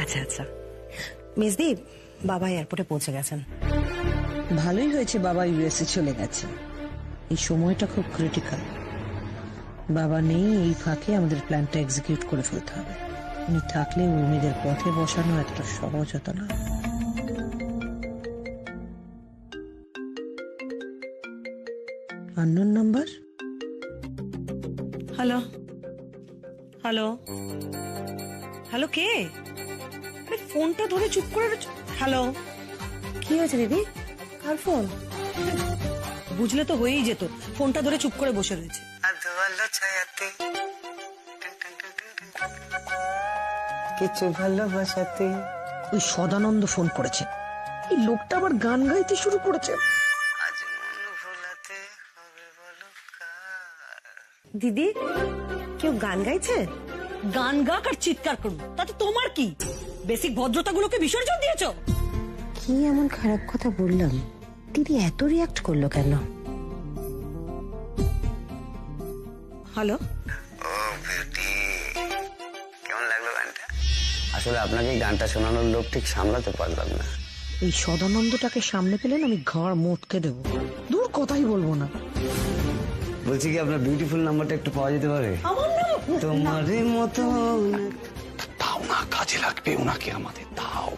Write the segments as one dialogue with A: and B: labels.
A: আচ্ছা আচ্ছা, মিসদি বাবা এয়ারপোর্টে পৌঁছে গেছেন।
B: ভালোই হয়েছে বাবা ইউএসএ চলে গেছে। এই সময়টা খুব ক্রিটিক্যাল। বাবা নেই, এই ফাঁকে আমাদের প্ল্যানটা এক্সিকিউট করে ফেলতে হবে। উনি থাকলে উর্মিদের পথে বসানো এতটা সহজ হতো না। Unknown number.
A: Hello hello hello, কে? ফোনটা ধরে চুপ করে। হ্যালো, কি হয়েছে দিদি? কার ফোন? বুঝলে তো হয়েই যেত, ফোনটা ধরে চুপ করে বসে রয়েছে।
C: কিছু ভালোবাসাতে।
B: ওই সদানন্দ ফোন করেছে। এই লোকটা আবার গান গাইতে শুরু করেছে।
C: আজ মন ভোলাতে হবে বলো কার?
A: দিদি, কেউ গান গাইছে? গান গাক আর চিৎকার করুন, তাতে তোমার কি? বেসিক ভদ্রতাগুলোকে বিসর্জন দিয়েছো।
D: কি এমন খারাপ কথা বললাম? দিদি এত রিয়াক্ট করলো কেন?
A: হ্যালো,
C: ও বিউটি, কেমন লাগলো গানটা? আসলে আপনাকে এই গানটা শোনানোর লোক ঠিক সামলাতে পারলাম না।
B: এই সদানন্দটাকে সামনে পেলেন আমি ঘর মোটকে দেবো। দূর কথাই বলবো না।
C: বলছি কি, আপনার বিউটিফুল নাম্বারটা একটু পাওয়া যেতে পারে? তোমার মতো
E: দাও না, কাজে লাগবে ওনাকে আমাদের, দাও।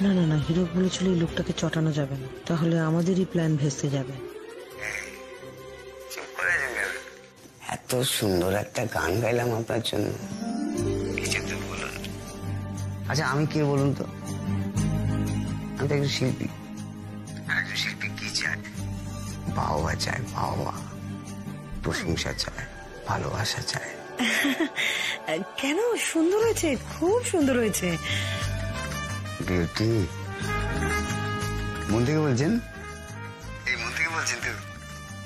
B: না না না, হিরো বলেছিল এই লোকটাকে চটানো যাবে না, তাহলে আমাদেরই প্ল্যান ভেস্তে যাবে।
C: চুপ করে যাবেন। এত সুন্দর একটা গান গাইলাম আপনার জন্য, কিছু তো বলুন। আচ্ছা আমি কে বলুন তো? আমি তো একজন শিল্পী। আর একজন শিল্পী কি চায়? বাহবা চায়, বাহবা, প্রশংসা চায়, ভালোবাসা চায়।
A: কেন? সুন্দর হয়েছে, খুব সুন্দর হয়েছে।
C: বিউটি, মন থেকে বলছেন? এই মন থেকে বলছেন তো?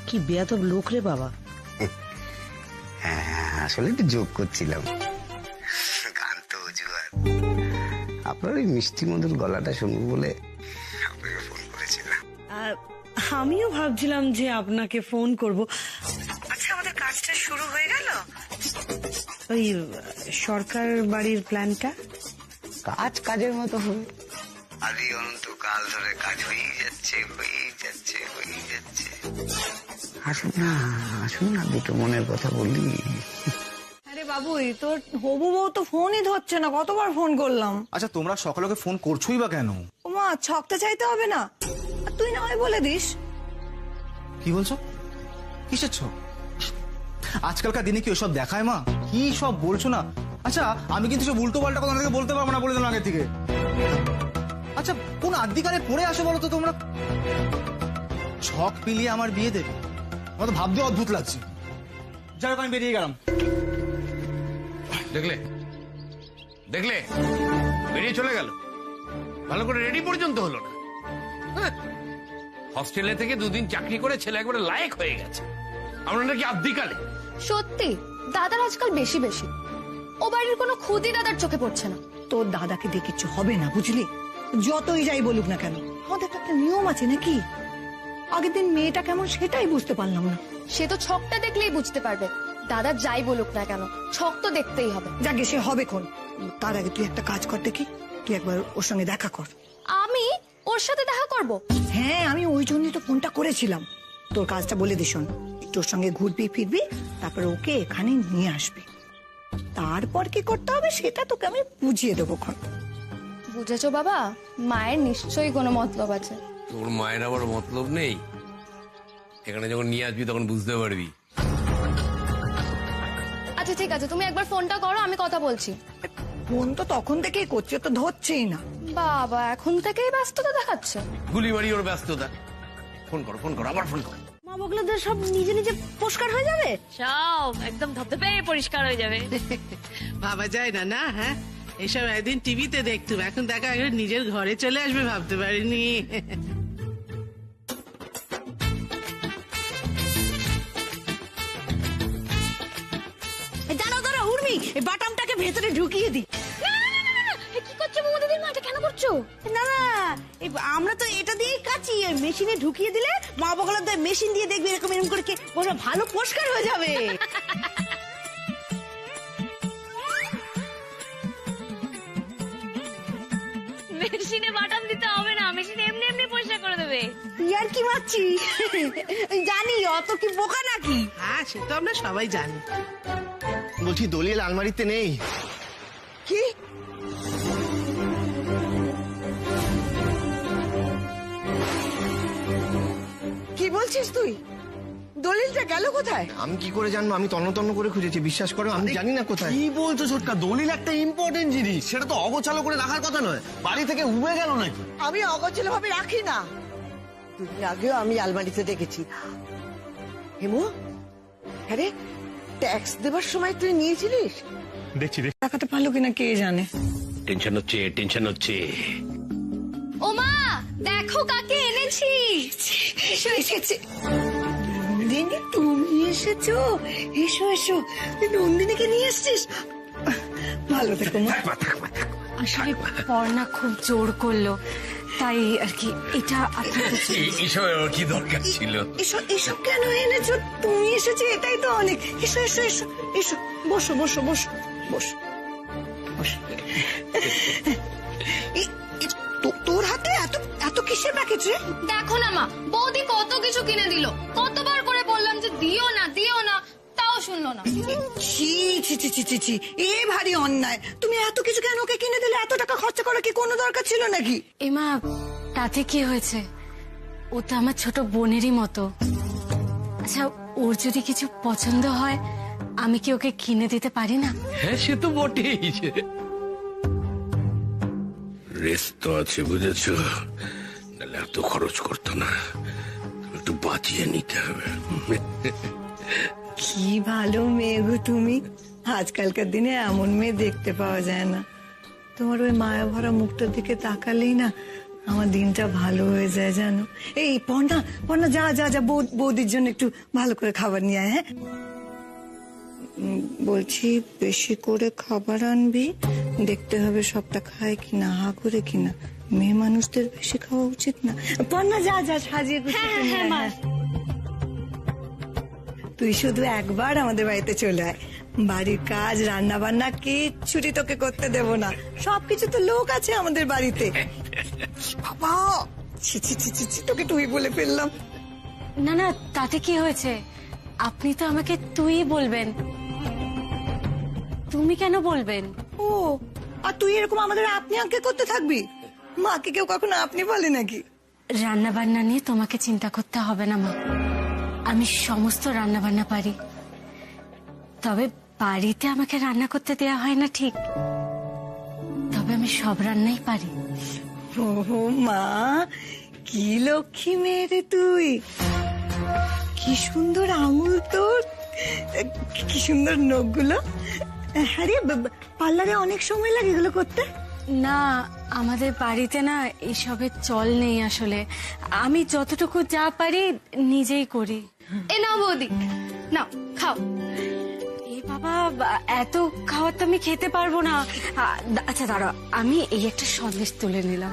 B: কি বেয়াদব লোক রে বাবা।
C: হ্যাঁ, আসলে একটু যোগ করছিলাম। গান তো জুয়ার। আপনার ওই মিষ্টি মধুর গলাটা শুনবো বলে আপনাকে ফোন করেছিলাম।
A: আমিও ভাবছিলাম যে আপনাকে ফোন করব। আচ্ছা, আমাদের কাজটা শুরু হয়ে গেল? ওই সরকার বাড়ির প্ল্যানটা
C: কাজ কাজের মতো হবে। আদি অনন্তকাল ধরে কাজ হয়েই যাচ্ছে, হয়েই যাচ্ছে, হয়েই যাচ্ছে। আসুন না, আসুন না, দুটো মনের কথা বলি।
A: আরে বাবু, এই তোর হবু বউ তো ফোনই ধরছে না, কতবার ফোন করলাম।
E: আচ্ছা তোমরা সকালকে ফোন করছোই বা কেন?
A: ওমা, ছকটা চাইতে হবে না, আর তুই না হয় বলে দিস।
E: কি বলছো? কিসের ছক? আজকালকার দিনে কি ওসব দেখায় মা? কি সব বলছো না? আচ্ছা আমি কিন্তু সব উল্টো পাল্টা কথা ওনাদেরকে বলতে পারবো না, বলে দিলাম আগে থেকে। আচ্ছা কোন আদিকালে পড়ে আসো বলো তো তোমরা? ছক পিলিয়ে আমার বিয়ে দেবে? আমার তো ভাবতে অদ্ভুত লাগছে। যাই হোক, আমি বেরিয়ে গেলাম।
F: দেখলে দেখলে বেরিয়ে চলে গেল, ভালো করে রেডি পর্যন্ত হলো না। হস্টেলে থেকে দুদিন চাকরি করে ছেলে একবারে লায়ক হয়ে গেছে, আমরা নাকি আদ্যিকালে।
G: সত্যি দাদার আজকাল বেশি বেশি। ও বাড়ির কোনো খুদি দাদার চোখে পড়ছে না।
A: তোর দাদাকে দিয়ে কিচ্ছু হবে না, বুঝলি? যতই যাই বলুক না কেন, আমাদের তো একটা নিয়ম আছে নাকি? আগের দিন মেয়েটা কেমন সেটাই বুঝতে পারলাম না।
G: সে তো ছকটা দেখলেই বুঝতে পারবে। দাদা যাই বলুক না কেন, ছক তো দেখতেই হবে।
A: যাকে সে হবে কোন, তার আগে তুই একটা কাজ কর দেখি, তুই একবার ওর সঙ্গে দেখা কর।
G: আমি ওর সাথে দেখা করব?
A: হ্যাঁ, আমি ওই জন্যই তো ফোনটা করেছিলাম। তোর কাজটা বলে দিস, শোন, তোর সঙ্গে ঘুরবি ফিরবি, তারপর ওকে এখানে নিয়ে আসবি। তারপর কি করতে হবে সেটা তোকে আমি বুঝিয়ে দেবো।
G: বুঝেছো বাবা, মায়ের নিশ্চয়ই কোনো মতলব আছে।
F: তোর মায়ের আবার মতলব নেই? এখানে যখন নিয়ে আসবি তখন বুঝতে পারবি।
G: আচ্ছা ঠিক আছে, তুমি একবার ফোনটা করো, আমি কথা বলছি।
A: ফোন তো তখন থেকেই করছে, তো ধরছেই না।
G: বাবা এখন থেকেই ব্যস্ততা দেখাচ্ছে।
F: গুলি মারি ওর ব্যস্ততা। ফোন করো, ফোন করো, আবার ফোন করো।
H: মা বগলাদের সব নিজে নিজে পরিষ্কার হয়ে যাবে, সব একদম ধবধবে পরিষ্কার হয়ে যাবে।
I: ভাবা যায় না না? হ্যাঁ, এসব একদিন টিভিতে দেখতুম, এখন দেখা গেল নিজের ঘরে চলে আসবে, ভাবতে পারিনি।
A: দাঁড়াও দাঁড়াও উর্মি, এই বাটামটাকে ভেতরে ঢুকিয়ে দি।
G: কি করছো বৌদিদির মা? এটা কেন
H: কেন করছো?
A: না না, আমরা তো এটা দিয়েই কাচি, মেশিনে ঢুকিয়ে দিলে মা বগলার দয় মেশিন দিয়ে দেখবি এরকম এরকম করে ভালো পরিষ্কার হয়ে যাবে।
H: মেশিনে বাটন দিতে হবে না, মেশিন এমনি এমনি পরিষ্কার করে দেবে।
A: ইয়ার কি মারছি? জানি অত কি বোকা নাকি?
I: হ্যাঁ, সে তো আমরা সবাই জানি।
J: বলছি দলিল আলমারিতে নেই।
A: কি কি বলছিস তুই? দলিলটা গেল কোথায়?
J: আমি কি করে জানবো? আমি তন্ন তন্ন করে খুঁজেছি, বিশ্বাস করো আমি জানি না কোথায়।
K: কি বলছো ছোটকা? দলিল একটা ইম্পর্টেন্ট জিনিস, সেটা তো অগোছালো করে রাখার কথা নয়। বাড়ি থেকে উবে গেল নাকি?
A: আমি অগোছালো ভাবে রাখি না, দুদিন আগেও আমি আলমারিতে দেখেছি। হেমু, আরে ট্যাক্স দেবার সময় তুই নিয়েছিলিস?
B: টাকাতে পারলো কিনা কে জানে।
F: টেনশন হচ্ছে, টেনশন হচ্ছে।
G: ওমা দেখো কাকে এনেছি।
A: এসো এসেছে। নন্দিনী, তুমি এসেছো? এসো এসো, তুই নন্দিনীকে নিয়ে এসছিস? ভালো থেকো মা।
H: আসলে পর্ণা খুব জোর করলো, তাই আর কি এটা আপনার কাছে।
F: এসব কি দরকার ছিল?
A: এসব এসব কেন এনেছো? তুমি এসেছো এটাই তো অনেক। এসো এসো এসো এসো, বসো বসো বসো বসো বসো। তোর হাতে এত এত কিসের প্যাকেট রে?
G: দেখো না মা, বৌদি কত কিছু কিনে দিল। কতবার করে বললাম যে দিও না দিও না, তাও শুনলো না।
A: ছি ছি ছি ছি ছি ছি, এ ভারী অন্যায়। তুমি এত কিছু কেন ওকে কিনে দিলে? এত টাকা খরচা করার কি কোনো দরকার ছিল নাকি?
H: এমা, তাতে কি হয়েছে? ও তো আমার ছোট বোনেরই মতো। আচ্ছা, ওর যদি কিছু পছন্দ হয় আমি কি ওকে কিনে দিতে পারি না?
F: হ্যাঁ, সে তো বটেই। রেস্ট তো আছে, বুঝেছো? নাহলে এত খরচ করতো না, একটু বাঁচিয়ে নিতে হবে।
B: কি ভালো মেয়ে গো তুমি। আজকালকার দিনে এমন মেয়ে দেখতে পাওয়া যায় না। তোমার ওই মায়া ভরা মুখটার দিকে তাকালেই না আমার দিনটা ভালো হয়ে যায় জানো। এই পর্ণা, পর্ণা যা যা যা, বৌদির জন্য একটু ভালো করে খাবার নিয়ে আয়। হ্যাঁ, বলছি বেশি করে খাবার আনবি, দেখতে হবে সবটা খায় কিনা, হা করে কিনা। মেয়ে মানুষদের বেশি খাওয়া উচিত না। পর্ণা যা যা, সাজিয়ে গুছিয়ে নিয়ে আয়। হ্যাঁ। তুই শুধু একবার আমাদের বাড়িতে চলে আয়, বাড়ির কাজ রান্না বান্না কিচ্ছুটি তোকে করতে দেব না। সবকিছু তো লোক আছে আমাদের বাড়িতে। বাবা, ছি ছি ছি ছি ছি, তোকে তুই বলে ফেললাম।
H: না না, তাতে কি হয়েছে? আপনি তো আমাকে তুই বলবেন। তুমি কেন বলবেন?
B: ও, আর তুই এরকম আমাদের আপনি আঁকে করতে থাকবি? মাকে কেউ কখনো আপনি বলে নাকি?
H: রান্না বান্না নিয়ে তোমাকে চিন্তা করতে হবে না মা, আমি সমস্ত রান্না বান্না পারি। তবে বাড়িতে আমাকে রান্না করতে দেয়া হয় না ঠিক, তবে আমি সব রান্নাই পারি।
B: ও মা, কি লক্ষ্মী মেয়ে রে তুই। কি সুন্দর আঙুল তোর, কি সুন্দর নখগুলো। আরে পার্লারে অনেক সময় লাগে এগুলো করতে?
H: না, আমাদের বাড়িতে না এসবের চল নেই আসলে। আমি যতটুকু যা পারি নিজেই করি।
G: এ নাও বৌদি, নাও খাও।
H: এ বাবা, এত খাবার তো আমি খেতে পারবো না। আচ্ছা দাঁড়া, আমি এই একটা সন্দেশ তুলে নিলাম।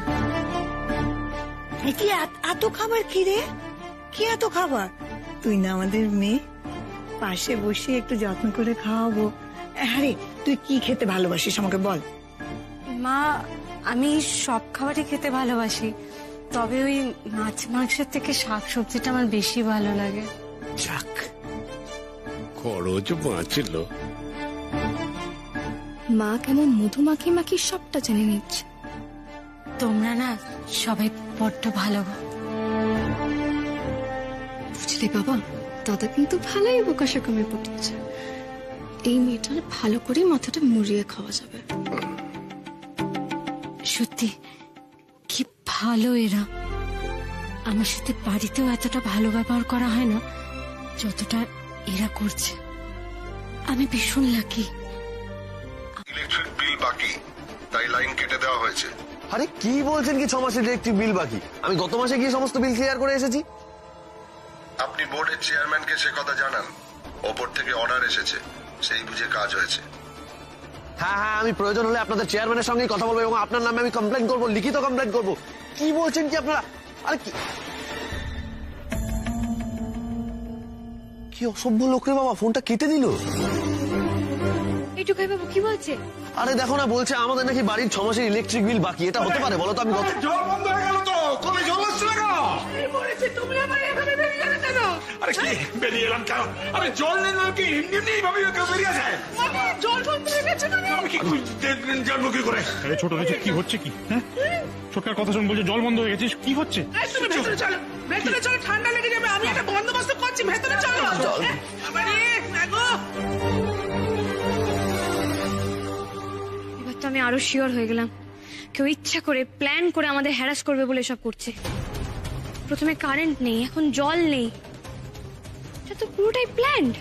B: কি এত খাবার? কি রে, কি এত খাবার? তুই না আমাদের মেয়ে, পাশে বসে একটু যত্ন করে খাওয়াবো। আরে তুই কি খেতে ভালোবাসিস আমাকে বল।
H: মা, আমি সব খাবারই খেতে ভালোবাসি, তবে ওই মাছ মাংসের থেকে শাকসবজিটা আমার বেশি ভালো লাগে।
F: যাক, খরচ বাঁচলো।
G: মা কেমন মধু মাখি মাখি সবটা জেনে নিচ্ছে।
H: তোমরা না সবাই বড্ড ভালো।
G: বুঝলি বাবা, দাদা কিন্তু ভালোই বোকাশা কমে পড়েছে। এই মেয়েটার ভালো করে মাথাটা মুড়িয়ে খাওয়া যাবে।
H: সত্যি কি ভালো এরা। আমার সাথে বাড়িতেও এতটা ভালো ব্যবহার করা হয় না যতটা এরা করছে। আমি ভীষণ লাকি।
L: ইলেকট্রিক বিল বাকি, তাই লাইন কেটে দেওয়া হয়েছে।
K: আরে কি বলছেন কি 6 মাসের ইলেকট্রিক বিল বাকি? আমি গত মাসে গিয়ে সমস্ত বিল ক্লিয়ার করে এসেছি।
L: আপনি বোর্ডের চেয়ারম্যানকে সে কথা জানান। ওপর থেকে অর্ডার এসেছে, সেই বুঝে কাজ হয়েছে।
K: হ্যাঁ হ্যাঁ, আমি প্রয়োজন হলে আপনাদের চেয়ারম্যানের সঙ্গেই কথা বলবো এবং আপনার নামে আমি কমপ্লেন করবো, লিখিত কমপ্লেন করবো। কি বলছেন কি আপনারা? আরে কি অসভ্য লোক রে বাবা, ফোনটা কেটে দিল।
G: এই টুকাই বাবু কি বলছে?
K: আরে দেখো না, বলছে আমাদের নাকি বাড়ির 6 মাসের ইলেকট্রিক বিল বাকি। এটা হতে পারে বলো তো? আমি
F: জল বন্ধ হয়ে গেল তো, কলে জল আসছে না কেন?
I: তুমি আমার এভাবে বেরিয়ে গেলে কেন?
F: আরে কি বেরিয়ে এলাম কেন? আরে জল নেই নাকি এমনি এমনি এইভাবে কেউ বেরিয়ে যায়?
I: জল বন্ধ হয়ে গেছে কেন?
F: আমি কি জানবো কি করে?
M: আরে ছোট হয়েছে, কি হচ্ছে কি? হ্যাঁ, ছোটকার কথা শুনে বলছে জল বন্ধ হয়ে গেছে, কি হচ্ছে?
I: তুমি ভেতরে চলো, ভেতরে চলো, ঠান্ডা লেগে যাবে। আমি একটা বন্দোবস্ত করছি, ভেতরে চলো। আরে মাগো,
G: এবার তো আমি আরো শিওর হয়ে গেলাম কেউ ইচ্ছা করে প্ল্যান করে আমাদের হ্যারাস করবে বলে সব করছে। প্রথমে কারেন্ট নেই, এখন জল নেই, এটা তো পুরোটাই প্ল্যান্ড।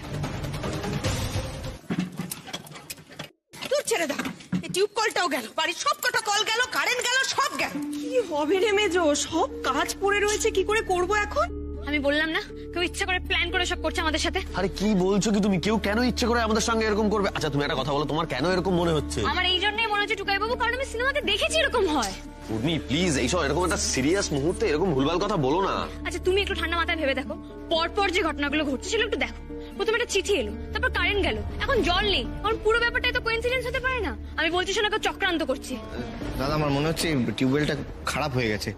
A: দূর ছেড়ে দাও, এই টিউব কলটাও গেল, বাড়ির সব কটা কল গেল, কারেন্ট গেল, সব গেল। কি হবে রে মেজো, সব কাজ পড়ে রয়েছে, কি করে করব এখন?
G: আমি বললাম না কেউ ইচ্ছা করে প্ল্যান করে সব করছে আমাদের সাথে।
K: আরে কি বলছো কি তুমি? কেউ কেন ইচ্ছে করে আমাদের সঙ্গে এরকম করবে? আচ্ছা তুমি একটা কথা বলো, তোমার কেন এরকম মনে হচ্ছে?
G: আমার এই জন্যই মনে হচ্ছে টুকাই বাবু, কারণ আমি সিনেমাতে দেখেছি এরকম হয়।
K: উর্মি প্লিজ, এইসব এরকম একটা সিরিয়াস মুহূর্তে এরকম ভুলভাল কথা বলো না।
G: আচ্ছা তুমি একটু ঠান্ডা মাথায় ভেবে দেখো, পরপর যে ঘটনাগুলো ঘটছে সেগুলো একটু দেখো। প্রথমে একটা চিঠি এলো, তারপর কারেন্ট গেল, এখন জল নেই। কারণ পুরো ব্যাপারটাই তো কোইন্সিডেন্স হতে পারে না। আমি বলছি শোনা কেউ চক্রান্ত করছি।
J: দাদা আমার মনে হচ্ছে টিউবওয়েলটা খারাপ হয়ে গেছে,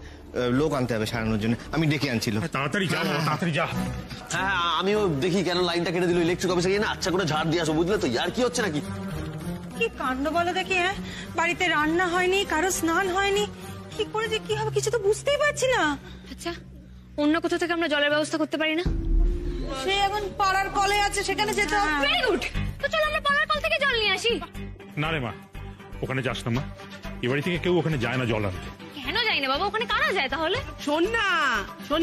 J: লোক আনতে হবে সারানোর জন্য। আমি ডেকে আনছিল।
M: তাড়াতাড়ি যা, তাড়াতাড়ি যা।
K: হ্যাঁ আমিও দেখি কেন লাইনটা কেটে দিল। ইলেকট্রিক অফিসে গিয়ে না আচ্ছা করে ঝাড় দিয়ে আসো, বুঝলে তো? আর কি হচ্ছে নাকি?
A: কি কাণ্ড বলো দেখি। হ্যাঁ, বাড়িতে রান্না হয়নি, কারো স্নান হয়নি, কি করে যে কি হবে কিছু তো বুঝতেই পারছি না।
G: আচ্ছা অন্য কোথাও থেকে আমরা জলের ব্যবস্থা করতে পারি না?
A: সে এখন পাড়ার কলে আছে, সেখানে যেতে হবে।
G: ভেরি গুড, তো চলো আমরা পাড়ার কল থেকে জল নিয়ে আসি।
M: না রে মা, ওখানে যাস না মা, এ বাড়ি থেকে কেউ ওখানে যায় না জল আনতে।
G: কেন যাই না বাবা, ওখানে কারা যায় তাহলে?
I: শোন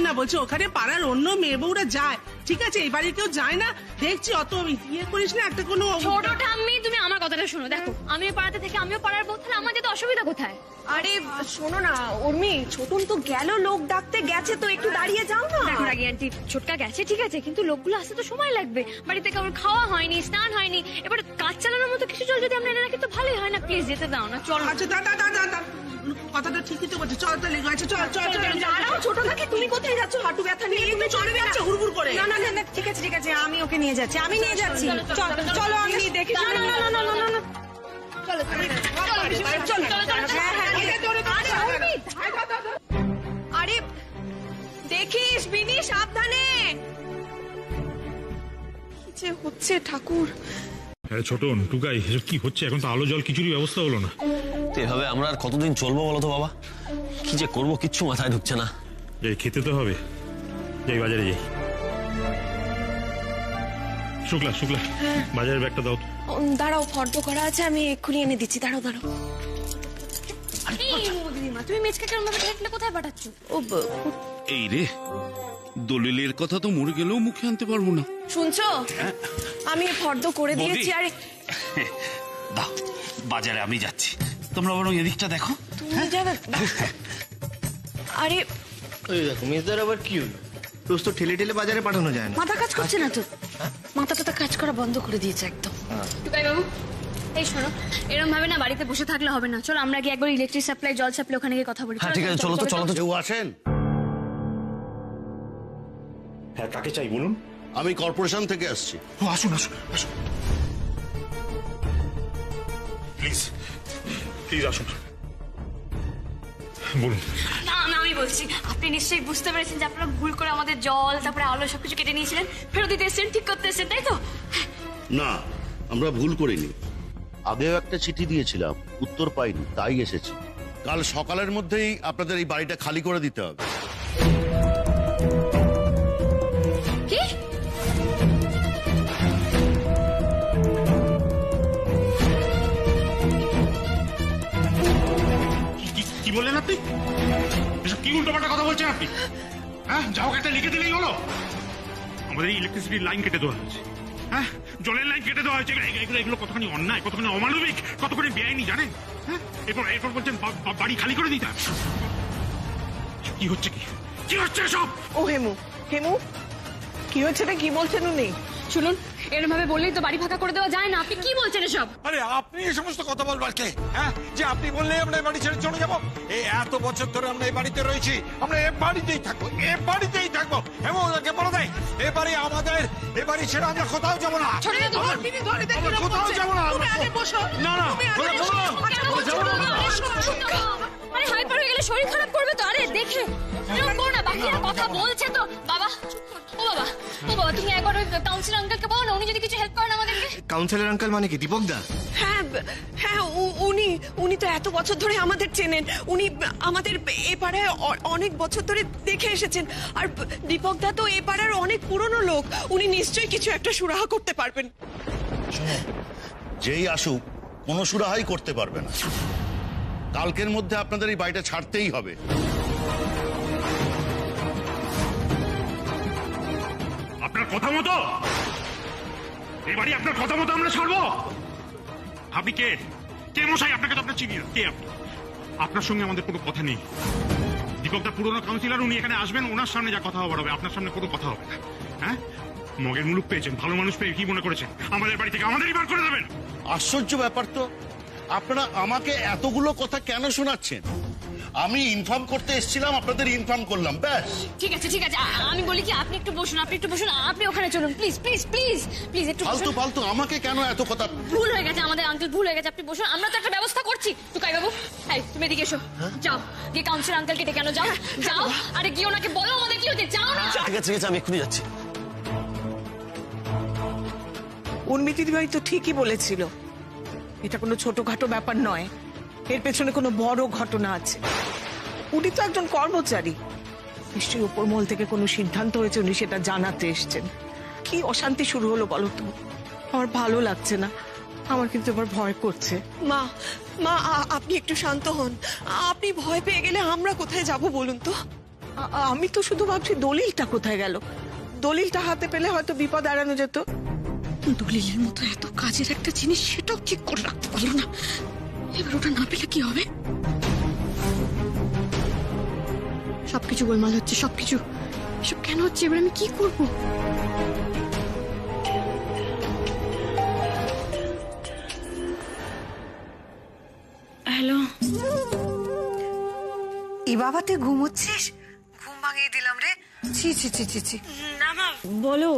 I: না বলছি, ওখানে পাড়ার অন্য মেয়ে বউরা যায়, ঠিক আছে? এই বাড়ির কেউ যায় না দেখছি। অত ইয়ে করিস না, একটা কোনো
G: ছোট ঠাম্মি তুমি আমার কথাটা শোনো। দেখো আমি পাড়াতে থেকে আমিও পাড়ার বউ, তাহলে আমার যেতে অসুবিধা কোথায়?
A: আরে শোনো না উর্মি, ছোটন তো গেল লোক ডাকতে গেছে, তো একটু দাঁড়িয়ে যাও না।
G: দেখো রাগি আন্টি, ছোটকা গেছে ঠিক আছে, কিন্তু লোকগুলো আসতে তো সময় লাগবে। বাড়িতে কারোর খাওয়া হয়নি, স্নান হয়নি, এবার কাজ চালানোর মতো কিছু জল যদি আমরা এনে রাখি তো ভালোই হয় না? প্লিজ যেতে দাও না, চলো।
I: আচ্ছা দাদা কথাটা ঠিকই তো বলছে। চল তাহলে গেছে, চল চল চল।
A: দাঁড়াও ছোট নাকি, তুমি কোথায় যাচ্ছ? হাঁটু ব্যথা নিয়ে তুমি চলে যাচ্ছ হুড়হুড় করে। না না না, ঠিক আছে ঠিক আছে, আমি ওকে নিয়ে যাচ্ছি, আমি নিয়ে যাচ্ছি। চলো আমি দেখি। না না না না না না, চলো চলো চলো। হ্যাঁ হ্যাঁ, আরে দেখিস বিনি, সাবধানে। কি যে হচ্ছে ঠাকুর।
M: আরে ছোটন, টুকাই, এসব কি হচ্ছে? এখন তো আলো জল কিছুরই ব্যবস্থা হলো না।
K: এভাবে আমরা আর কতদিন চলবো বলো তো বাবা? কি যে করবো কিচ্ছু মাথায় ঢুকছে না।
M: যাই, খেতে তো হবে, যাই বাজারে যাই। শুক্লা শুক্লা, বাজারের ব্যাগটা দাও।
A: দাঁড়াও, ফর্দ করা আছে, আমি এক্ষুনি এনে দিচ্ছি। দাঁড়াও দাঁড়াও।
G: দিদিমা তুমি মেজকে কেমন ভাবে দেখলে কোথায় পাঠাচ্ছ?
F: এই রে, দলিলের কথা তো মরে গেলেও মুখে আনতে পারবো না।
A: শুনছো, আমি ফর্দ করে দিয়েছি। আরে
F: দাও, বাজারে আমি যাচ্ছি, তোমরা বরং এদিকটা দেখো।
A: তুমি যাবে? আরে
J: ওই দেখো মেজদার আবার কি হলো? রোজ তো ঠেলে ঠেলে বাজারে পাঠানো যায় না।
A: মাথা কাজ করছে না তো, মাথাটা কাজ করা বন্ধ করে দিয়েছে একদম।
G: টুকাই বাবু এই শোনো, এরকম ভাবে না বাড়িতে বসে থাকলে হবে না। চলো আমরা গিয়ে একবার ইলেকট্রিক সাপ্লাই, জল সাপ্লাই ওখানে গিয়ে কথা বলি।
K: হ্যাঁ ঠিক আছে, চলো তো চলো তো।
L: কেউ আসেন?
M: হ্যাঁ, কাকে চাই বলুন?
L: আমি কর্পোরেশন থেকে আসছি।
M: ও আসুন আসুন আসুন, প্লিজ প্লিজ আসুন, বলুন।
G: না না আমি বলছি, আপনি নিশ্চয়ই বুঝতে পেরেছেন যে আপনারা ভুল করে আমাদের জল তারপরে আলো সবকিছু কেটে নিয়েছিলেন, ফেরত দিতে এসেছেন, ঠিক করতে এসেছেন, তাই তো?
L: না, আমরা ভুল করিনি। আগেও একটা চিঠি দিয়েছিলাম, উত্তর পাইনি, তাই এসেছি। কাল সকালের মধ্যেই আপনাদের এই বাড়িটা খালি করে দিতে হবে।
M: কি কি বললেন আপনি? এসব কি উল্টোপাল্টা কথা বলছেন আপনি? হ্যাঁ, যাও একটা লিখে দিলেই হলো। আমাদের এই ইলেকট্রিসিটির লাইন কেটে দেওয়া হয়েছে, হ্যাঁ, জলের লাইন কেটে দেওয়া হয়েছে। এগুলো কতখানি অন্যায়, কতখানি অমানবিক, কতখানি বেআইনি জানেন? হ্যাঁ, এরপর বলছেন বাড়ি খালি করে দিতে। কি হচ্ছে কি? কি হচ্ছে সব?
I: ও হেমু, হেমু কি হচ্ছে না, কি বলছেন উনি?
G: শুনুন, এরকম ভাবে বললেই তো বাড়ি ফাঁকা করে দেওয়া যায় না। আপনি কি বলছেন এসব?
N: আরে আপনি এই সমস্ত কথা বলবার কে? হ্যাঁ, যে আপনি বললেই আমরা এই বাড়ি ছেড়ে চলে যাবো? এই এত বছর ধরে আমরা এই বাড়িতে রয়েছি, আমরা এ বাড়িতেই থাকবো, এ বাড়িতেই থাকবো। এবং ওদেরকে বলে দেয় এ বাড়ি আমাদের, এ বাড়ি ছেড়ে আমরা কোথাও যাবো না। আমরা কোথাও যাবো না। না না,
G: আরে হাইপার হয়ে গেলে শরীর খারাপ করবে তো। আরে দেখে এরকম করো না, বাকিরা কথা বলছে তো। বাবা, ও বাবা, ও বাবা, তুমি একবার ওই কাউন্সিলর আঙ্কেলকে বলো না, উনি যদি কিছু হেল্প করেন আমাদেরকে।
J: কাউন্সিলর আঙ্কেল মানে কি, দীপক দা?
A: হ্যাঁ হ্যাঁ, উনি তো এত বছর ধরে আমাদের চেনেন। উনি আমাদের এ পাড়ায় অনেক বছর ধরে দেখে এসেছেন। আর দীপক দা তো এ পাড়ার অনেক পুরনো লোক, উনি নিশ্চয়ই কিছু একটা সুরাহা করতে পারবেন।
L: যেই আসুক কোনো সুরাহাই করতে পারবে না। কালকের মধ্যে আপনাদের এই বাড়িটা ছাড়তেই হবে।
M: আপনার কথা মতো এই বাড়ি আপনার কথা মতো আমরা ছাড়বো? আপনি কে? কে মশাই? আপনাকে তো আপনার চিনি না। কে আপনি? আপনার সঙ্গে আমাদের কোনো কথা নেই। দীপকদা পুরনো কাউন্সিলর, উনি এখানে আসবেন, ওনার সামনে যা কথা হবার হবে, আপনার সামনে কোনো কথা হবে না। হ্যাঁ, মগের মুলুক পেয়েছেন, ভালো মানুষ পেয়ে কি মনে করেছেন আমাদের বাড়ি থেকে আমাদেরই বার করে দেবেন?
L: আশ্চর্য ব্যাপার তো, আপনারা আমাকে এতগুলো কথা কেন শোনাচ্ছেন? আমি ইনফর্ম করতে এসেছিলাম, আপনাদের ইনফর্ম করলাম, ব্যাস।
G: ঠিক আছে ঠিক আছে, আমি বলি কি আপনি একটু বসুন, আপনি একটু বসুন, আপনি ওখানে চলুন প্লিজ প্লিজ প্লিজ প্লিজ একটু
L: ফালতু
G: বসুন।
L: ফালতু আমাকে কেন এত কথা?
G: ভুল হয়ে গেছে আমাদের আঙ্কেল, ভুল হয়ে গেছে, আপনি বসুন, আমরা তো একটা ব্যবস্থা করছি। টুকাই বাবু, এই তুমি এদিকে এসো, যাও গিয়ে কাউন্সিলর আঙ্কেলকে ডেকে আনো, যাও যাও। আরে গিয়ে ওনাকে বলো আমাদের কি হচ্ছে, যাও না।
K: ঠিক আছে ঠিক আছে, আমি এক্ষুনি যাচ্ছি।
I: উর্মিতি দিদিভাই তো ঠিকই বলেছিল, এটা কোনো ছোটখাটো ব্যাপার নয়, এর পেছনে কোনো বড় ঘটনা আছে। উনি তো একজন কর্মচারী, নিশ্চয়ই উপর মহল থেকে কোনো সিদ্ধান্ত হয়েছে, উনি সেটা জানাতে এসছেন। কি অশান্তি শুরু হলো বলো তো? আমার ভালো লাগছে না, আমার কিন্তু এবার ভয় করছে।
A: মা মা, আপনি একটু শান্ত হন। আপনি ভয় পেয়ে গেলে আমরা কোথায় যাব বলুন তো?
I: আমি তো শুধু ভাবছি দলিলটা কোথায় গেল। দলিলটা হাতে পেলে হয়তো বিপদ এড়ানো যেত।
H: দলিলের মতো এত কাজের একটা জিনিস, সেটাও ঠিক করে রাখতে পারলো না। এবার ওটা না পেলে কি হবে? সবকিছু গোলমাল হচ্ছে, সবকিছু। এসব কেন হচ্ছে? এবার আমি কি করব? হ্যালো,
D: এ বাবা তুই ঘুমোচ্ছিস? ঘুম ভাঙিয়ে দিলাম রে। ছি ছি ছি ছি ছি।
H: না মা বলো,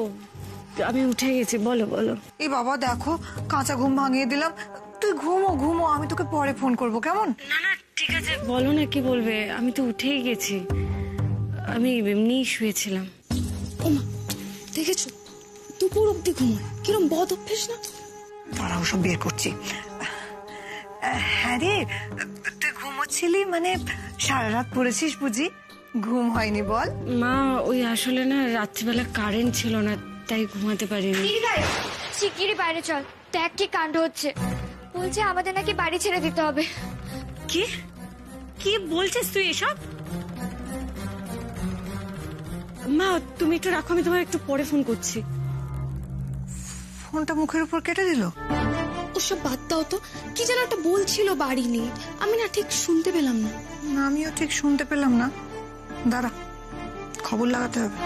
H: আমি উঠে গেছি, বলো বলো।
D: এ বাবা দেখো, কাঁচা ঘুম ভাঙিয়ে দিলাম। তুই ঘুমো ঘুমো, আমি তোকে পরে ফোন করবো, কেমন?
H: না না ঠিক আছে, বলো না কি বলবে। আমি তো উঠেই গেছি, আমি এমনিই শুয়েছিলাম।
O: ওমা, দেখেছো দুপুর অব্দি ঘুমোয়, কিরম বদ অভ্যেস না?
D: তারাও সব বের করছি। হ্যাঁ রে, তুই ঘুমোচ্ছিলি মানে সারা রাত পড়েছিস বুঝি? ঘুম হয়নি বল?
H: মা ওই আসলে না রাত্রিবেলা কারেন্ট ছিল না, তাই ঘুমাতে পারিনি।
G: শিগগিরই বাইরে চল, দেখ কি কাণ্ড হচ্ছে। বলছে আমাদের নাকি বাড়ি ছেড়ে দিতে হবে।
H: কি কি বলছিস তুই এসব? মা তুমি একটু রাখো, আমি তোমার একটু পরে ফোন করছি।
D: ফোনটা মুখের উপর কেটে দিল।
O: ওসব বাদ দাও তো, কি যেন একটা বলছিল বাড়ি নেই, আমি না ঠিক শুনতে পেলাম না।
D: আমিও ঠিক শুনতে পেলাম না, দাঁড়া খবর লাগাতে হবে।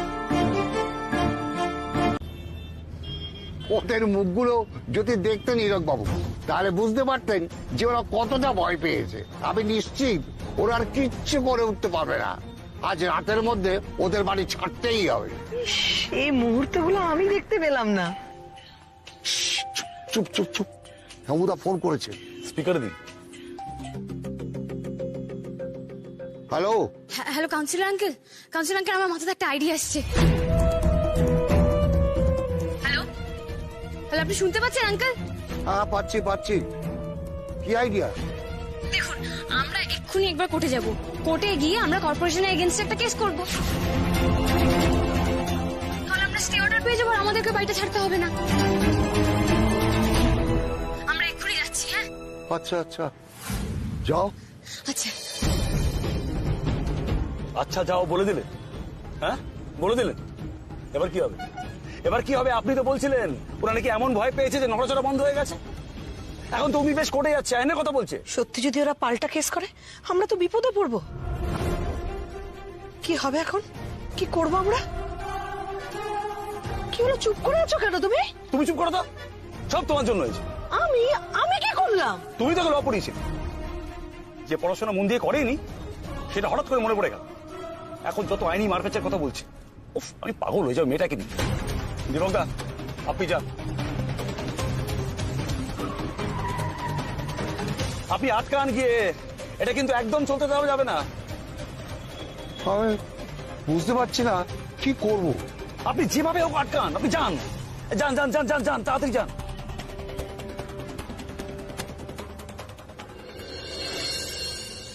P: ওদের মুখগুলো যদি দেখতেন নীরব বাবু, তাহলে বুঝতে পারতেন যে ওরা কতটা ভয় পেয়েছে। আমি নিশ্চিত ওরা আর কিচ্ছু করে উঠতে পারবে না। আজ রাতের মধ্যে ওদের বাড়ি ছাড়তেই হবে।
D: এই মুহূর্তগুলো আমি দেখতে পেলাম না।
P: চুপ চুপ চুপ, হেমুদা ফোন করেছে, স্পিকারে দিন। Hello
G: hello councillor uncle, councillor uncle, আমার মাথাতে একটা আইডিয়া আসছে। হ্যালো হ্যালো, আপনি শুনতে পাচ্ছেন আঙ্কেল?
P: হ্যাঁ পাচ্ছি পাচ্ছি। কি আইডিয়া?
G: দেখুন, আমরা এক্ষুনি একবার কোর্টে যাব। কোর্টে গিয়ে আমরা কর্পোরেশনের এগেইনস্টে একটা কেস করব। তাহলে আমরা স্টে অর্ডার পেয়ে যাবো, আর আমাদেরকে বাড়িটা ছাড়তে হবে না। আমরা এক্ষুনি যাচ্ছি। হ্যাঁ
P: আচ্ছা আচ্ছা, যাও।
G: আচ্ছা
Q: আচ্ছা যাও বলে দিলেন? হ্যাঁ বলে দিলেন, এবার কি হবে? এবার কি হবে? আপনি তো বলছিলেন ওরা নাকি এমন ভয় পেয়েছে যে নড়াচড়া বন্ধ হয়ে গেছে। এখন তো উনি বেশ কোর্টে যাচ্ছে, আইনের কথা বলছে।
I: সত্যি যদি ওরা পাল্টা কেস করে, আমরা তো বিপদে পড়বো। কি হবে এখন? কি করবো আমরা? কি হলো, চুপ করে আছো কেন তুমি?
Q: তুমি চুপ করো তো, সব তোমার জন্য হয়েছে।
I: আমি আমি কি করলাম?
Q: তুমি তো ল পড়িয়েছিলে, যে পড়াশোনা মন দিয়ে করেনি সেটা হঠাৎ করে মনে পড়ে গেল। এখন যত আইনি মারপ্যাচের কথা বলছে, উফ, আমি পাগল হয়ে যাও মেয়েটাকে নিয়ে। দীপকদা, আপনি যান, আপনি আটকান গিয়ে, এটা কিন্তু একদম চলতে দেওয়া যাবে না।
P: আমি বুঝতে পারছি না কি করব।
Q: আপনি যেভাবে হোক আটকান, আপনি যান যান যান যান যান যান, তাড়াতাড়ি যান।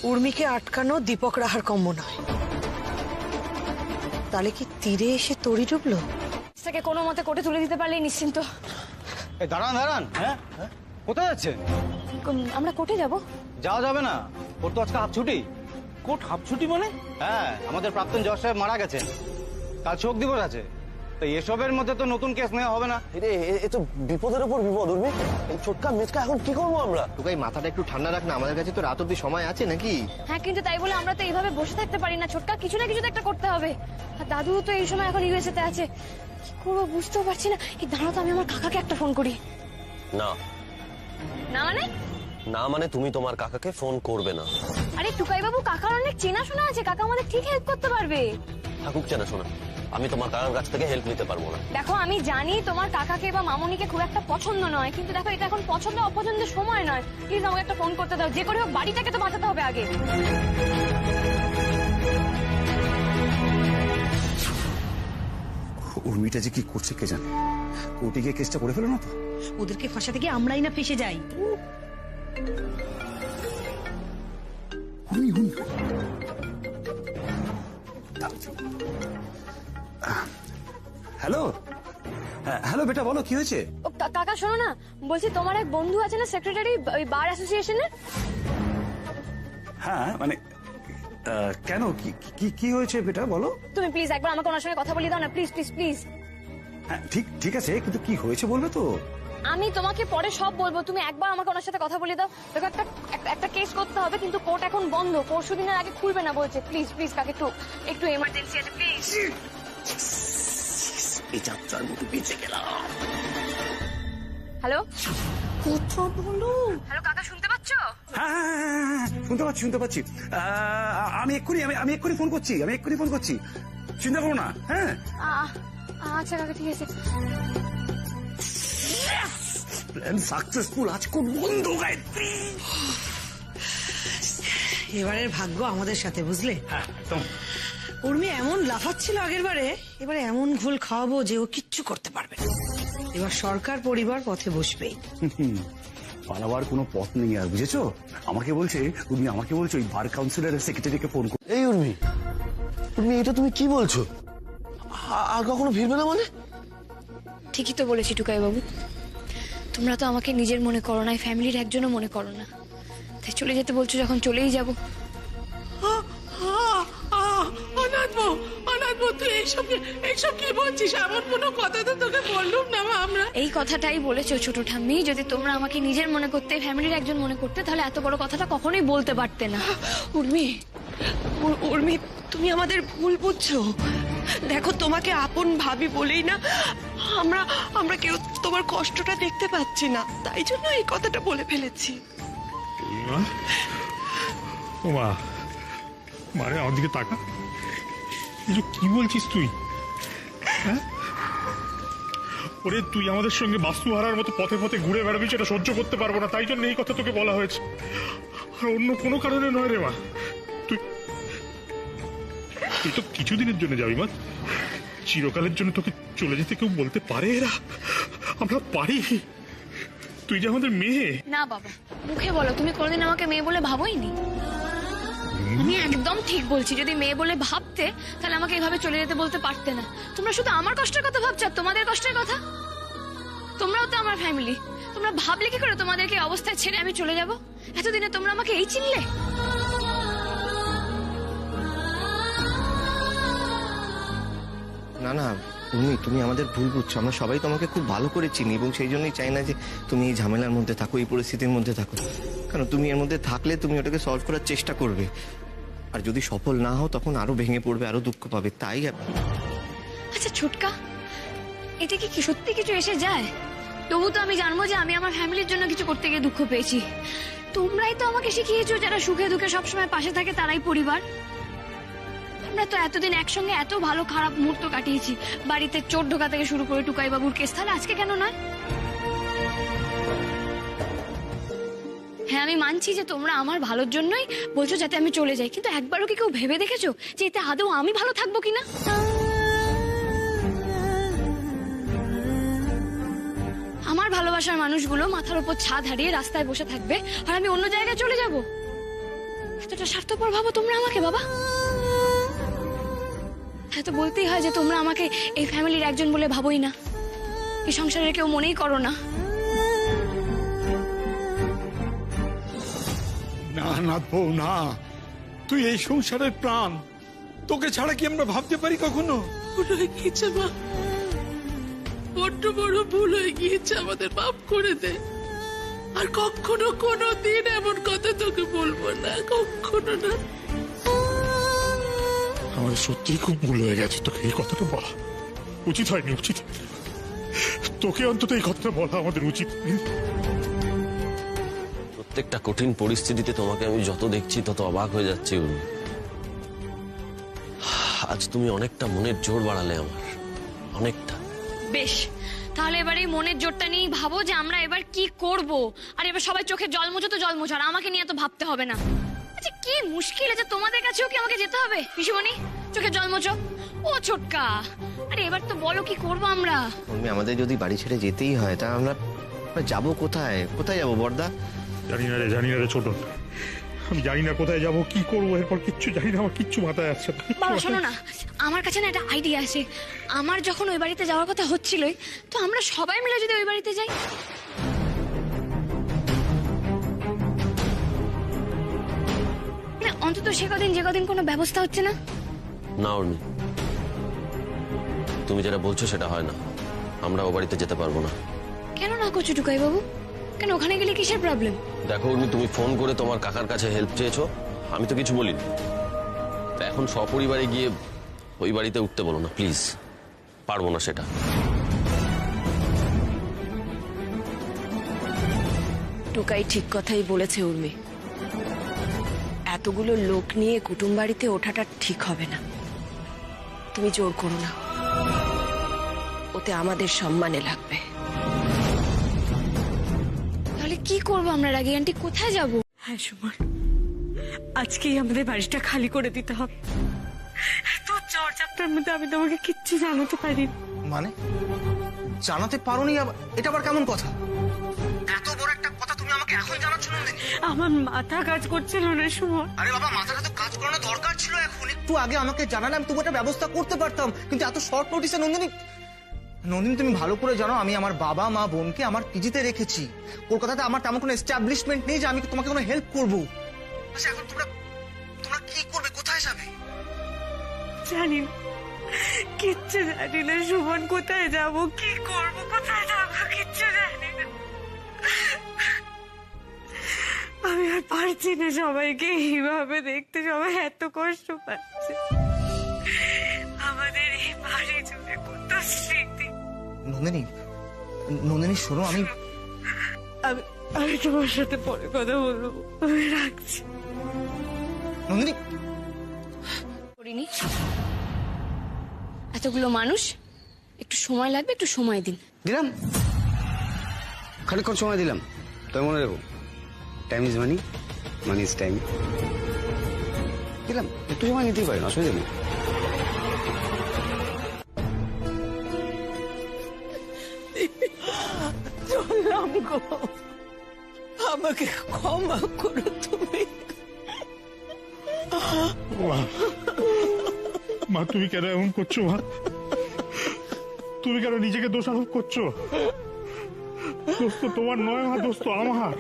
I: উর্মিকে আটকানো দীপক রাহার কম্য নয়। তাহলে কি তীরে এসে তরি ডুবলো?
G: তাকে কোনো মতে কোর্টে তুলে দিতে পারলেই নিশ্চিন্ত।
E: দাঁড়ান দাঁড়ান, হ্যাঁ কোথায় যাচ্ছেন?
G: আমরা কোর্টে যাব।
E: যাওয়া যাবে না, ওর তো আজকে হাফ ছুটি।
M: কোর্ট হাফ ছুটি মানে?
E: হ্যাঁ, আমাদের প্রাক্তন জজ সাহেব মারা গেছেন, কাল শোক দিবস আছে। তো এসবের মধ্যে তো নতুন কেস নেওয়া হবে না।
K: এ তো বিপদের উপর বিপদ। উর্মি, এই ছোটকা মেচকা এখন কি করবো আমরা?
J: তোকে মাথাটা একটু ঠান্ডা রাখ না, আমাদের কাছে তো রাত অব্দি সময় আছে নাকি?
G: হ্যাঁ, কিন্তু তাই বলে আমরা তো এইভাবে বসে থাকতে পারি না ছোটকা, কিছু না কিছু তো একটা করতে হবে। আর দাদু তো এই সময় এখন ইউএসএ তে আছে, কি করবো বুঝতেও পারছি না। এই দাঁড়াও তো, আমি আমার কাকাকে একটা ফোন করি।
K: না
G: না মানে?
K: না মানে তুমি তোমার কাকাকে ফোন করবে না।
G: আরে টুকাই বাবু, কাকার অনেক চেনাশোনা আছে, কাকা আমাদের ঠিক হেল্প করতে পারবে।
K: থাকুক চেনা শোনা, আমি তোমার কাকার কাছ থেকে হেল্প নিতে পারবো না।
G: দেখো, আমি জানি তোমার কাকাকে বা মামুনিকে খুব একটা পছন্দ নয়, কিন্তু দেখো এটা এখন পছন্দ অপছন্দের সময় নয়। প্লিজ আমাকে একটা ফোন করতে দাও, যে করে হোক বাড়িটাকে তো বাঁচাতে হবে আগে।
Q: উর্মিটা যে কি করছে কে জানে, কোর্টে গিয়ে কেসটা করে ফেলো না তো।
A: ওদেরকে ফাঁসাতে গিয়ে আমরাই না ফেসে যাই।
Q: হ্যালো, হ্যালো বেটা, বলো কি হয়েছে?
G: ও কাকা শোনো না, বলছি তোমার এক বন্ধু আছে না সেক্রেটারি ওই বার অ্যাসোসিয়েশনের?
Q: হ্যাঁ মানে কেন, কি হয়েছে বেটা বলো।
G: তুমি প্লিজ একবার আমাকে ওনার সঙ্গে কথা বলিয়ে দাও না, প্লিজ প্লিজ প্লিজ।
Q: হ্যাঁ ঠিক আছে, কিন্তু কি হয়েছে বলবে তো?
G: আমি তোমাকে পরে সব বলবো, তুমি একবার আমাকে ওনার সাথে কথা বলিয়ে দাও। দেখো একটা কেস করতে হবে, কিন্তু কোর্ট এখন বন্ধ, পরশু দিনের আগে খুলবে না বলছে। প্লিজ প্লিজ কাকে একটু এমার্জেন্সি আছে, প্লিজ।
Q: এই যাত্রার মতো বেঁচে গেলাম।
G: হ্যালো,
A: কথা বলো।
G: হ্যালো কাকা, শুনতে পাচ্ছ?
Q: হ্যাঁ শুনতে পাচ্ছি। আমি এক্ষুনি ফোন করছি, চিন্তা করো না। হ্যাঁ
G: আচ্ছা কাকা, ঠিক আছে।
Q: প্ল্যান সাকসেসফুল, আজ কোন বন্ধ গায়ত্রী।
A: এবারের ভাগ্য আমাদের সাথে, বুঝলে?
Q: হ্যাঁ,
A: উর্মি এমন লাফাচ্ছিল আগের বারে, এবারে এমন ঘুল খাওয়াবো যে ও কিচ্ছু করতে পারবে না। এবার সরকার পরিবার পথে বসবেই।
Q: পালাবার কোনো পথ নেই আর, বুঝেছো? আমাকে বলছে ওই বার কাউন্সিলের সেক্রেটারিকে ফোন করো।
K: এই উর্মি, এটা তুমি কি বলছো? আর কখনো ফিরবে না মানে?
G: ঠিকই তো বলেছি টুকাই বাবু, তোমরা তো আমাকে নিজের মনে করো না, ফ্যামিলির একজনও মনে করো না, তাই চলে যেতে বলছো যখন চলেই যাবো।
I: তুই এইসব কি বলছিস? এমন কোনো কথা তো তোকে বললুম না আমরা।
G: এই কথাটাই বলেছো ছোট ঠাম্মি, যদি তোমরা আমাকে নিজের মনে করতে, ফ্যামিলির একজন মনে করতে, তাহলে এত বড় কথাটা কখনোই বলতে পারতে না।
R: উর্মি, তুমি আমাদের ভুল বুঝছো। দেখো, তোমাকে আপন ভাবি বলেই না আমরা কেউ তোমার কষ্টটা দেখতে পাচ্ছি না, তাই জন্য এই কথাটা বলে ফেলেছি।
M: মারে আমার দিকে তাকা, কি বলছিস তুই? হ্যাঁ, ওরে তুই আমাদের সঙ্গে বাস্তু হারার মতো পথে পথে ঘুরে বেড়াবি, সেটা সহ্য করতে পারবো না, তাই জন্য এই কথা তোকে বলা হয়েছে, আর অন্য কোনো কারণে নয় রে মা। তুই তো কিছুদিনের জন্য যাবি মা, চিরকালের জন্য তোকে চলে যেতে কেউ বলতে পারে? এরা আমরা পারি? তুই যে আমাদের মেয়ে।
G: না বাবা, মুখে বলো, তুমি কোনোদিন আমাকে মেয়ে বলে ভাবোইনি। আমি একদম ঠিক বলছি, যদি মেয়ে বলে ভাবতে তাহলে আমাকে এইভাবে চলে যেতে বলতে পারতে না। তোমরা শুধু আমার কষ্টের কথা ভাবছো, আর তোমাদের কষ্টের কথা? তোমরাও তো আমার ফ্যামিলি, তোমরা ভাবলে কি করে তোমাদেরকে অবস্থায় ছেড়ে আমি চলে যাব? এতদিনে তোমরা আমাকে এই চিনলে?
J: না উর্মি, তুমি আমাদের ভুল বুঝছো। আমরা সবাই তোমাকে খুব ভালো করে চিনি এবং সেই জন্যই চাই না যে তুমি এই ঝামেলার মধ্যে থাকো, এই পরিস্থিতির মধ্যে থাকো। কারণ তুমি এর মধ্যে থাকলে তুমি ওটাকে সলভ করার চেষ্টা করবে, আর যদি সফল না হও তখন আরো ভেঙে পড়বে, আরো দুঃখ পাবে। তাই
G: আচ্ছা ছোটকা, এটা কি সত্যি কিছু এসে যায়? তবু তো আমি জানবো যে আমি আমার ফ্যামিলির জন্য কিছু করতে গিয়ে দুঃখ পেয়েছি। তোমরাই তো আমাকে শিখিয়েছো যারা সুখে দুঃখে সবসময় পাশে থাকে তারাই পরিবার। আমরা তো এতদিন একসঙ্গে এত ভালো খারাপ মুহূর্ত কাটিয়েছি, বাড়িতে চোর ঢোকা থেকে শুরু করে টুকাই বাবুর কেস, তাহলে আজকে কেন নয়? হ্যাঁ আমি মানছি যে তোমরা আমার ভালোর জন্যই বলছো যাতে আমি চলে যাই, কিন্তু একবারও কি কেউ ভেবে দেখেছো যে এতে আদৌ আমি ভালো থাকবো কিনা? আমার ভালোবাসার মানুষগুলো মাথার উপর ছাদ হারিয়ে রাস্তায় বসে থাকবে আর আমি অন্য জায়গায় চলে যাব? এতটা স্বার্থপর ভাবো তোমরা আমাকে বাবা? হ্যাঁ তো বলতেই হয় যে তোমরা আমাকে এই ফ্যামিলির একজন বলে ভাবোই না, এই সংসারের কেউ মনেই করো না।
N: না না বউ না, তুই এই সংসারের প্রাণ, তোকে ছাড়া কি আমরা ভাবতে পারি কখনো?
R: ভুল হয়ে গিয়েছে মা, বড্ড বড় ভুল হয়ে গিয়েছে, আমাদের মাফ করে দে। আর কখনো কোনো দিন এমন কথা তোকে বলবো না, কখনো না।
M: আমাদের সত্যিই খুব ভুল হয়ে গেছে, তোকে এই কথাটা বলা উচিত হয়নি, উচিত তোকে অন্তত এই কথাটা বলা আমাদের উচিত।
K: প্রত্যেকটা কঠিন পরিস্থিতিতে তোমাকে আমি যত দেখছি তত অবাক হয়ে যাচ্ছি উর্মি। আজ তুমি অনেকটা মনের জোর বাড়ালে আমার, অনেকটা।
G: বেশ, তাহলে এবার এই মনের জোরটা নিয়ে ভাবো যে আমরা এবার কি করব। আর এবার সবাই চোখে জল মোছো তো জল মোছো, আর আমাকে নিয়ে এত ভাবতে হবে না। আচ্ছা কি মুশকিল আছে, তোমাদের কাছেও কি আমাকে যেতে হবে? পিসিমণি চোখে জল মোছো। ও ছোটকা, আরে এবার তো বলো কি করবো আমরা?
J: উর্মি, আমাদের যদি বাড়ি ছেড়ে যেতেই হয় তা আমরা যাবো কোথায়? কোথায় যাবো বড়দা?
M: জানি না রে ছোট, আমি জানি না কোথায় যাব, কি করবো এরপর, কিচ্ছু জানি না, আমার কিচ্ছু মাথায় আসছে না।
G: বাবা শোনো না, আমার কাছে না একটা আইডিয়া আছে। আমার যখন ওই বাড়িতে যাওয়ার কথা হচ্ছিলই, তো আমরা সবাই মিলে যদি ওই বাড়িতে যাই। অন্তত সে কদিন যে কদিন কোনো ব্যবস্থা হচ্ছে না।
K: না উর্মি, তুমি যেটা বলছো সেটা হয় না, আমরা ও বাড়িতে যেতে পারবো না।
G: কেন না করছো টুকাই বাবু? কেন ওখানে গেলে কিসের প্রবলেম?
K: দেখো উর্মি, তুমি ফোন করে তোমার কাকার কাছে হেল্প চেয়েছো, আমি তো কিছু বলিনি। এখন সপরিবারে গিয়ে ওই বাড়িতে উঠতে বলো না প্লিজ, পারবো না সেটা।
R: টুকাই ঠিক কথাই বলেছে উর্মি, এতগুলো লোক নিয়ে কুটুম বাড়িতে ওঠাটা ঠিক হবে না। তুমি জোর করো না, ওতে আমাদের সম্মানে লাগবে।
G: তাহলে কি করবো আমরা? রাগি আন্টি কোথায় যাব?
H: হ্যাঁ সুমন, আজকেই আমাদের বাড়িটা খালি করে দিতে হবে। এত চর্চাটার মধ্যে আমি তোমাকে কিচ্ছু জানাতে পারি।
E: মানে জানাতে পারোনি? এটা আবার কেমন কথা? এত বড় একটা কথা তুমি আমাকে এখন জানাচ্ছ নন্দিনী?
H: আমার মাথা কাজ করছিল না সুমন।
E: আরে বাবা, মাথাটা তো কাজ করানো দরকার ছিল, এখন একটু আগে আমাকে জানালে আমি তবু একটা ব্যবস্থা করতে পারতাম, কিন্তু এত শর্ট নোটিসে নন্দিনী। নন্দিনী তুমি ভালো করে জানো আমি আমার বাবা মা বোনকে আমার পিজিতে রেখেছি। কলকাতাতে আমার তেমন কোনো এস্টাবলিশমেন্ট নেই যে আমি তোমাকে কোনো হেল্প করবো। আচ্ছা এখন তোমরা কি করবে, কোথায় যাবে?
H: জানি না, কিচ্ছু জানি না সুমন, কোথায় যাব, কি করব, কোথায় যাব, কিচ্ছু জানি না। আমি আর পারছি না সবাইকে এইভাবে দেখতে, সবাই এত কষ্ট পাচ্ছে। আমাদের এই বাড়ি জুড়ে কত স্মৃতি।
E: নন্দিনী শোনো,
H: আমি তোমার সাথে পরে কথা বলবো, আমি রাখছি।
E: নন্দিনী
G: করিনি, এতগুলো মানুষ, একটু সময় লাগবে, একটু সময় দিন।
C: দিলাম, খানিকক্ষণ সময় দিলাম, তবে মনে রাখো time is money, money is time. দিলাম, একটু সময় নিতেই পারেন, অসুবিধা নেই।
I: চললাম গো, আমাকে ক্ষমা করো তুমি।
M: মা তুমি কেন এমন করছো? মা তুমি কেন নিজেকে দোষারোপ করছো? দোষ তো তোমার নয় মা, দোষ তো আমার।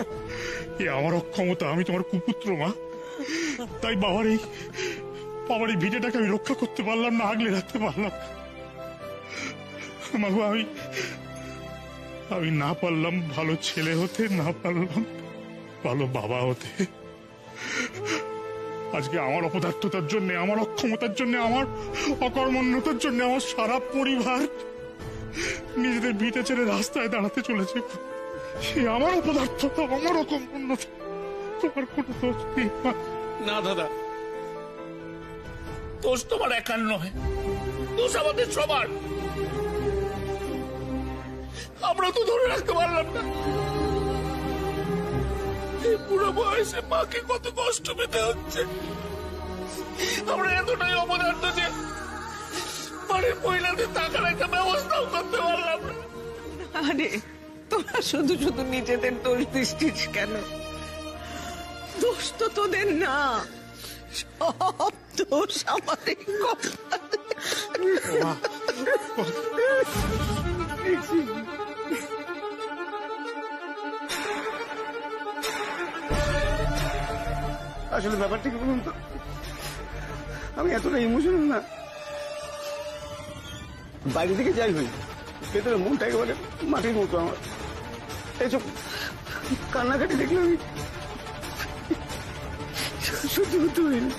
M: এ আমার অক্ষমতা, আমি তোমার কুপুত্র মা, তাই বাবার এই ভিটেটাকে আমি রক্ষা করতে পারলাম না, আগলে রাখতে পারলাম মা। আমি না পারলাম ভালো ছেলে হতে, না পারলাম ভালো বাবা হতে। আজকে আমার অপদার্থতার জন্য, আমার অক্ষমতার জন্য, আমার অকর্মণ্যতার জন্য আমার সারা পরিবার নিজেদের ভিটে ছেড়ে রাস্তায় দাঁড়াতে চলেছে, সে আমার অপদার্থ, আমার অকম্পন্যতা, তোমার কোনো দোষ নেই মা।
F: না দাদা, দোষ তোমার একার নয়, দোষ আমাদের সবার। আমরা তো ধরে রাখতে পারলাম না। এই বুড়ো বয়সে মাকে কত কষ্ট পেতে হচ্ছে। আমরা এতটাই অপদার্থ যে বাড়ির মহিলাদের টাকার একটা ব্যবস্থাও করতে পারলাম না।
I: আরে তোরা শুধু শুধু নিজেদের দোষ দিচ্ছিস কেন? দোষ তো তোদের না, সব দোষ আমার এই কপালে।
Q: আসলে ব্যাপারটা কি বলুন তো, আমি এতটা ইমোশনাল না, বাইরে থেকে যাই হই, ভেতরে মনটা একেবারে মাটির মতো। আমার এইসব কান্নাকাটি দেখলে আমি সহ্য করতে পারি না।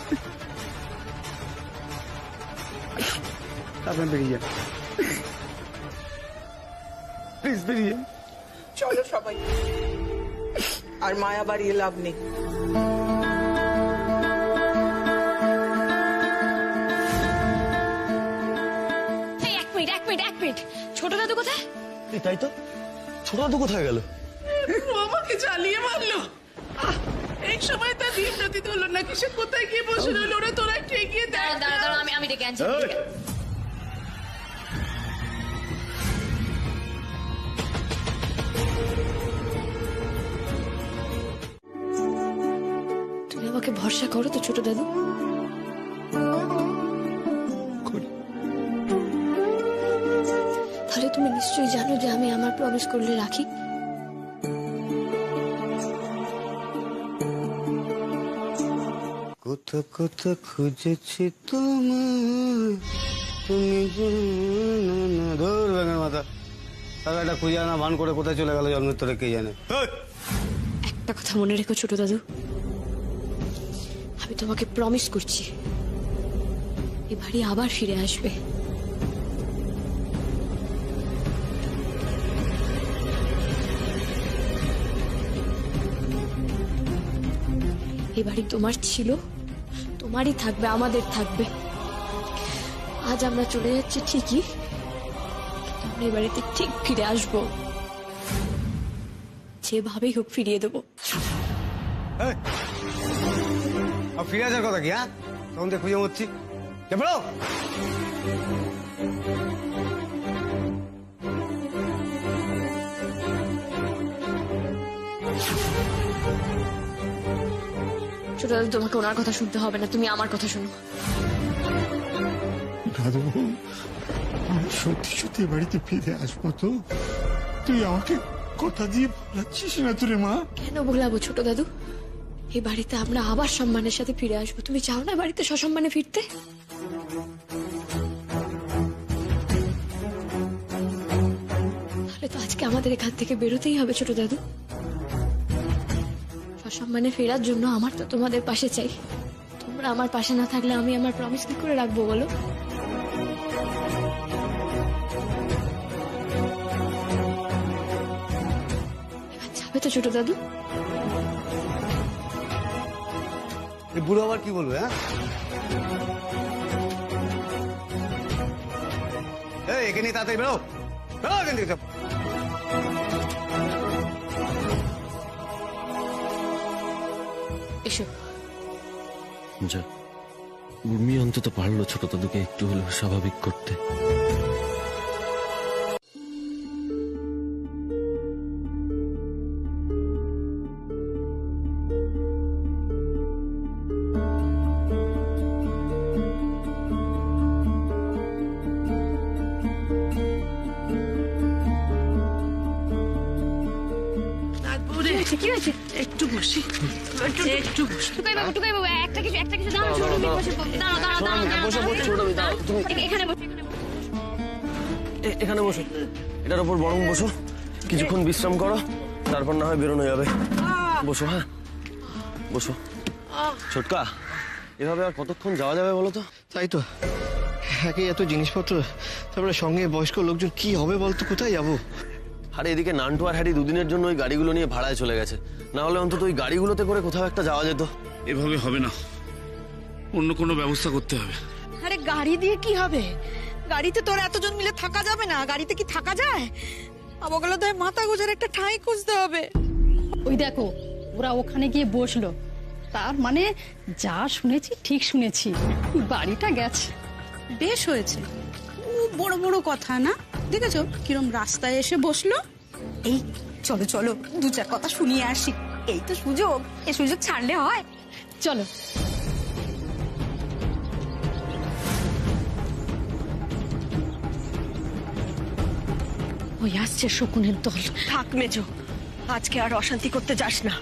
Q: আপনার বেরিয়ে যান, প্লিজ বেরিয়ে যান।
I: চলো সবাই, আর মায়া বাড়িয়ে লাভ নেই।
G: এক মিনিট, ছোট দাদু কোথায়?
J: তাই তো, ছোট দাদু কোথায় গেল?
R: আমাকে জ্বালিয়ে মারলো। এই সময় তার দিন প্রতি হলো নাকি, সে কোথায় গিয়ে বসে রইল? ওরা তোরা একটু এগিয়ে দেখ।
G: দাঁড়া, আমি ডেকে আনছি। তুমি আমাকে ভরসা করো তো ছোট দাদু? তাহলে তুমি নিশ্চয়ই জানো যে আমি আমার প্রমিস করলে রাখি।
C: কোথা কোথা খুঁজেছি তোমার, তুমি ধরবে না মাথা। টাকাটা খুঁজে আনা ভান করে কোথায় চলে গেল জন্মের তোরে কে জানে।
G: একটা কথা মনে রেখো ছোট দাদু, আমি তোমাকে প্রমিস করছি এ বাড়ি আবার ফিরে আসবে। এ বাড়ি তোমার ছিল, তোমারই থাকবে, আমাদের থাকবে। আজ আমরা চলে যাচ্ছি ঠিকই, আমরা এ বাড়িতে ঠিক ফিরে আসবো, যেভাবেই হোক ফিরিয়ে দেবো।
C: ফিরে আসার কথা কি? হ্যাঁ, তখন তো খুঁজে মরছি।
G: ছোট দাদু, তোমাকে ওনার কথা শুনতে হবে না, তুমি আমার কথা শোনো।
M: দাদু, আমি সত্যি সত্যি বাড়িতে ফিরে আসবো তো? তুই আমাকে কথা দিয়ে বলাচ্ছিস না তোরে মা?
G: কেন ভোলাবো ছোট দাদু? এই বাড়িতে আমরা আবার সম্মানের সাথে ফিরে আসবো। তুমি চাও না বাড়িতে সসম্মানে ফিরতে? তাহলে তো আজকে আমাদের এখান থেকে বেরোতেই হবে ছোট দাদু। সসম্মানে ফেরার জন্য আমার তো তোমাদের পাশে চাই। তোমরা আমার পাশে না থাকলে আমি আমার প্রমিস কি করে রাখবো বলো? এবার যাবে তো ছোট দাদু?
C: এই বুড়ো আবার কি বলবে? হ্যাঁ, একে নিয়ে তাড়াতাড়ি বেরো, বেরো এখান থেকে।
G: এসো।
K: যা, উর্মি অন্তত পারলো ছোট দাদুকে একটু হলেও স্বাভাবিক করতে।
R: কি হয়েছে? একটু বসি, একটু বসি।
G: টুকাই বাবু, একটা কিছু দাঁড়াও, এখানে বসো।
K: এখানে বসো, এটার উপর বরং বসো, কিছুক্ষণ বিশ্রাম করো, তারপর না হয় বেরোনো যাবে। বসো, হ্যাঁ বসো। ছোটকা, এভাবে আর কতক্ষণ যাওয়া যাবে বলো তো?
J: তাই তো, একে এত জিনিসপত্র, তারপরে সঙ্গে বয়স্ক লোকজন, কি হবে বলতো, কোথায় যাবো?
K: আরে এদিকে নান্টু আর হ্যারি দুদিনের জন্য ওই গাড়িগুলো নিয়ে ভাড়ায় চলে গেছে, না হলে অন্তত ওই গাড়িগুলোতে করে কোথাও একটা যাওয়া যেত।
F: এভাবে হবে না, অন্য কোনো ব্যবস্থা করতে হবে।
R: আরে গাড়ি দিয়ে কি হবে? গাড়িতে তোর এতজন মিলে থাকা যাবে না। গাড়িতে কি থাকা যায়? আমাগুলো তো মাথা গোজার একটা ঠাঁই খুঁজতে হবে।
S: ওই দেখো ওরা ওখানে গিয়ে বসলো, তার মানে যা শুনেছি ঠিক শুনেছি, বাড়িটা গেছে।
T: বেশ হয়েছে, খুব বড় বড় কথা না, দেখেছো কিরম রাস্তায় এসে বসলো।
D: এই চলো চলো, দু চার কথা শুনিয়ে আসি। এই তো সুযোগ, এই সুযোগ ছাড়লে হয়।
S: চলো।
R: ওই আসছে শকুনের দল। থাক মেজো, আজকে আর অশান্তি করতে যাস না।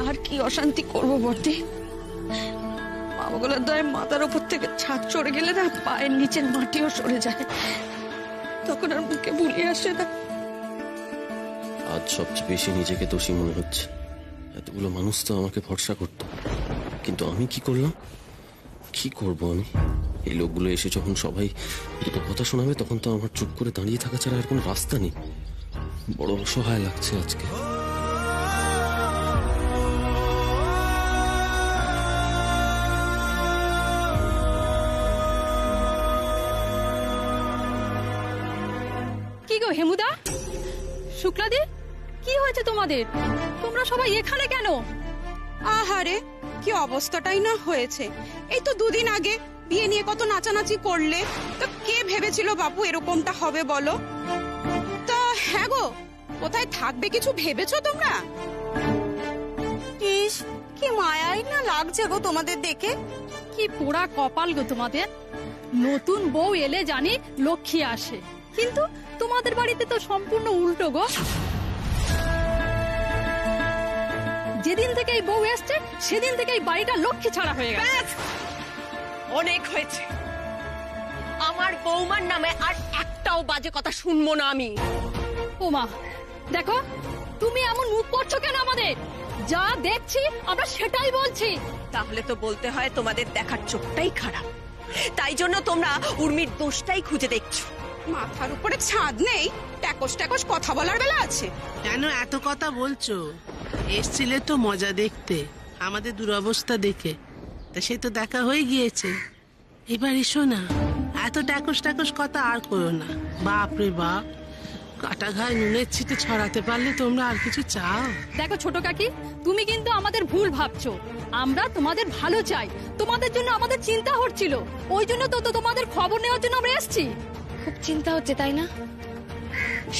R: আর কি অশান্তি করবো বর্দি? বাবাগুলোর দয় মাথার উপর থেকে ছাদ চড়ে গেলে না, পায়ের নিচের মাটিও সরে যায়, তখন আর মুখে বুলি আসে না।
K: আজ সবচেয়ে বেশি নিজেকে দোষী মনে হচ্ছে। এতগুলো মানুষ তো আমাকে ভরসা করত, কিন্তু আমি কি করলাম? কি করব আমি? এই লোকগুলো এসে যখন সবাই দুটো কথা শোনাবে, তখন তো আমার চুপ করে দাঁড়িয়ে থাকা ছাড়া আর কোনো রাস্তা নেই। বড় অসহায় লাগছে আজকে।
S: কি গো হেমুদা, শুক্লাদি, কি হয়েছে তোমাদের? তোমরা সবাই এখানে কেন?
T: আহারে, কি অবস্থাটাই না হয়েছে। এই তো দুদিন আগে বিয়ে নিয়ে কত নাচানাচি করলে, তো কে ভেবেছিল বাপু এরকমটা হবে বলো? তা হ্যাঁ গো, কোথায় থাকবে কিছু ভেবেছো তোমরা?
D: ইস, কি মায়াই না লাগছে গো তোমাদের দেখে।
S: কি পোড়া কপাল গো তোমাদের। নতুন বউ এলে জানি লক্ষ্মী আসে, কিন্তু তোমাদের বাড়িতে তো সম্পূর্ণ উল্টো গো। যেদিন থেকে এই বউ এসছে, সেদিন থেকে এই বাড়িটা লক্ষ্মী ছাড়া হয়ে গেছে।
R: অনেক হয়েছে। আমার বৌমার নামে আর একটাও বাজে কথা শুনবো না আমি।
S: ওমা, দেখো তুমি এমন মুখ করছো কেন আমাদের? যা দেখছি আমরা সেটাই বলছি।
R: তাহলে তো বলতে হয় তোমাদের দেখার চোখটাই খারাপ, তাই জন্য তোমরা উর্মির দোষটাই খুঁজে দেখছো।
T: মাথার উপরে ছাদ নেই, ট্যাকস ট্যাকস কথা বলার বেলা আছে।
U: কেন এত কথা বলছো? এসছিলে তো মজা দেখতে, আমাদের দুরবস্থা দেখে, তা সে তো দেখা হয়ে গিয়েছে। এবার এসো না, এত ট্যাকস ট্যাকস কথা আর করো না। বাপরে বাপ, কাটা ঘায়ে নুনের ছিটে ছড়াতে পারলে তোমরা আর কিছু চাও?
S: দেখো ছোট কাকি, তুমি কিন্তু আমাদের ভুল ভাবছো। আমরা তোমাদের ভালো চাই, তোমাদের জন্য আমাদের চিন্তা হচ্ছিল, ওই জন্য তো তোমাদের খবর নেওয়ার জন্য আমরা এসেছি।
G: খুব চিন্তা হচ্ছে তাই না?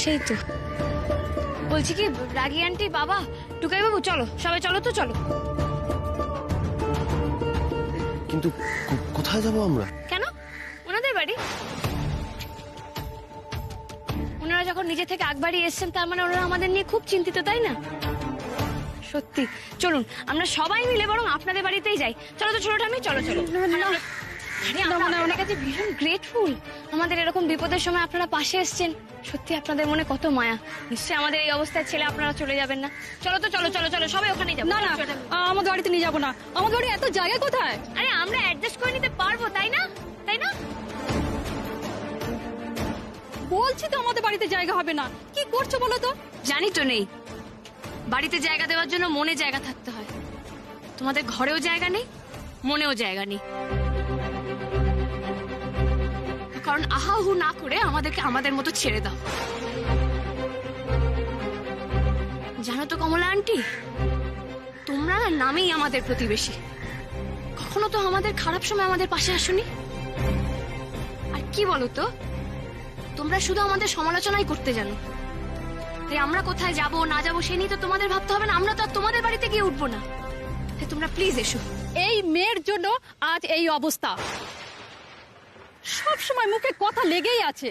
G: সেই তো বলছি কি, রাগি আন্টি, বাবা, টুকাই বাবু, চলো সবাই, চলো তো চলো।
K: কিন্তু কোথায় যাব আমরা?
G: কেন? ওনাদের বাড়ি। ওনারা যখন নিজে থেকে আগবাড়ি এসছেন, তার মানে ওনারা আমাদের নিয়ে খুব চিন্তিত, তাই না? সত্যি, চলুন আমরা সবাই মিলে বরং আপনাদের বাড়িতেই যাই। চলো তো ছোট ঠাম্মি, চলো চলো। আমরা আপনাদের কাছে ভীষণ গ্রেটফুল, আমাদের এরকম বিপদের সময় আপনারা পাশে এসছেন। সত্যি আপনাদের মনে কত মায়া। নিশ্চয়ই আমাদের এই অবস্থায় ছেলে আপনারা চলে যাবেন না। চলো তো চলো চলো চলো, সবাই ওখানেই যাবো।
S: না না, আমাদের বাড়িতে নিয়ে যাবো না। আমাদের বাড়ি এত জায়গা কোথায়?
G: আরে আমরা অ্যাডজাস্ট করে নিতে পারবো, তাই না? তাই না?
S: বলছি তো আমাদের বাড়িতে জায়গা হবে না। কি করছো বলো তো?
G: জানি তো নেই, বাড়িতে জায়গা দেওয়ার জন্য মনে জায়গা থাকতে হয়। তোমাদের ঘরেও জায়গা নেই, মনেও জায়গা নেই। কারণ আহাহু না করে আমাদেরকে আমাদের মতো ছেড়ে দাও। জানো তো কমলা আন্টি, তোমরা না নামেই আমাদের প্রতিবেশী, কখনো তো আমাদের খারাপ সময় আমাদের পাশে আসোনি। আর কি বলো তো, তোমরা শুধু আমাদের সমালোচনাই করতে জানো। তাই আমরা কোথায় যাব না যাব সে নিয়ে তো তোমাদের ভাবতে হবে না। আমরা তো আর তোমাদের বাড়িতে গিয়ে উঠবো না। তাই তোমরা প্লিজ এসো।
S: এই মেয়ের জন্য আজ এই অবস্থা। সব সময় মুখে কথা লেগেই আছে।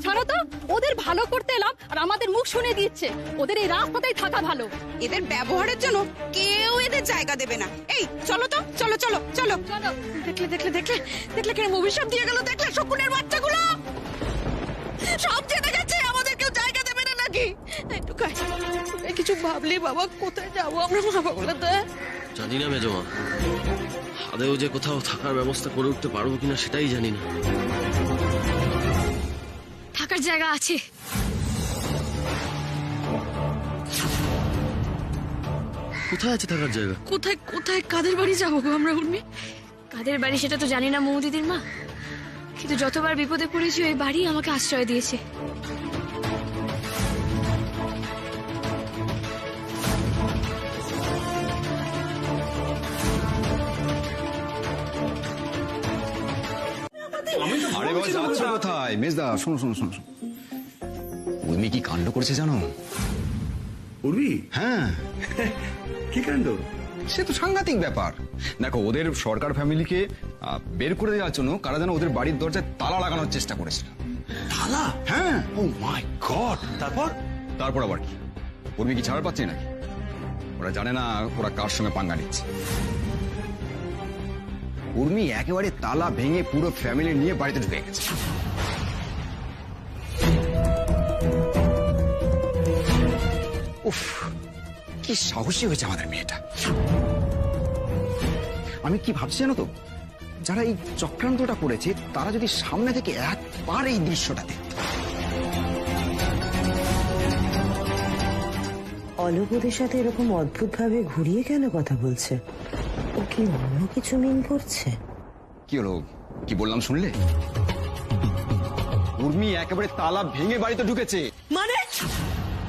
S: জানো তো, ওদের ভালো করতে এলাম আর আমাদের মুখ শুনে দিচ্ছে। ওদের এই রাস্তাতেই থাকা ভালো।
T: এদের ব্যবহারের জন্য কেউ এদের জায়গা দেবে না। এই চলো তো, চলো চলো চলো চলো।
R: দেখলে দেখলে দেখলে দেখলে কেন অভিশাপ দিয়ে গেল? দেখলে শকুনের বাচ্চাগুলো সব জেনে গেছে, আমাদের কেউ জায়গা দেবে না নাকি? একটু কিছু ভাবলি বাবা, কোথায় যাবো আমরা বাবাগুলো?
K: জানি না মেজমা, আদেও যে কোথাও থাকার ব্যবস্থা করে উঠতে পারবো কিনা সেটাই জানি না।
G: থাকার জায়গা আছে।
K: কোথায় আছে থাকার জায়গা?
G: কোথায় কোথায় কাদের বাড়ি যাবো গো আমরা উর্মি? কাদের বাড়ি সেটা তো জানি না মৌদিদির মা, কিন্তু যতবার বিপদে পড়েছি ওই বাড়ি আমাকে আশ্রয় দিয়েছে।
B: আরে বাবা যাচ্ছ কোথায়? মেজদা শোনো শোনো শোনো শোনো। উর্মি কি কাণ্ড করেছে জানো?
Q: উর্মি?
B: হ্যাঁ।
Q: কি কাণ্ড?
B: সে তো সাংঘাতিক ব্যাপার। দেখো ওদের সরকার ফ্যামিলিকে বের করে দেওয়ার জন্য কারা যেন ওদের বাড়ির দরজায় তালা লাগানোর চেষ্টা করেছিল।
Q: তালা?
B: হ্যাঁ।
Q: ও মাই গড।
B: তারপর আবার কি? উর্মি কি ছাড়া পাচ্ছে নাকি? ওরা জানে না ওরা কার সঙ্গে পাঙ্গা নিচ্ছে। উর্মি একেবারে তালা ভেঙে পুরো ফ্যামিলি নিয়ে বাড়িতে ঢুকে গেছে। উফ, কি সাহসী হয়েছে আমাদের মেয়েটা। আমি কি ভাবছি জানো তো, যারা এই চক্রান্তটা করেছে তারা যদি সামনে থেকে একবার এই দৃশ্যটা দেখত।
A: অলোক ওদের সাথে এরকম অদ্ভুত ভাবে ঘুরিয়ে কেন কথা বলছে? ও কি অন্য কিছু মিন করছে?
B: কি হলো, কি বললাম শুনলে? উর্মি একেবারে তালা ভেঙে বাড়িতে ঢুকেছে।
A: মানে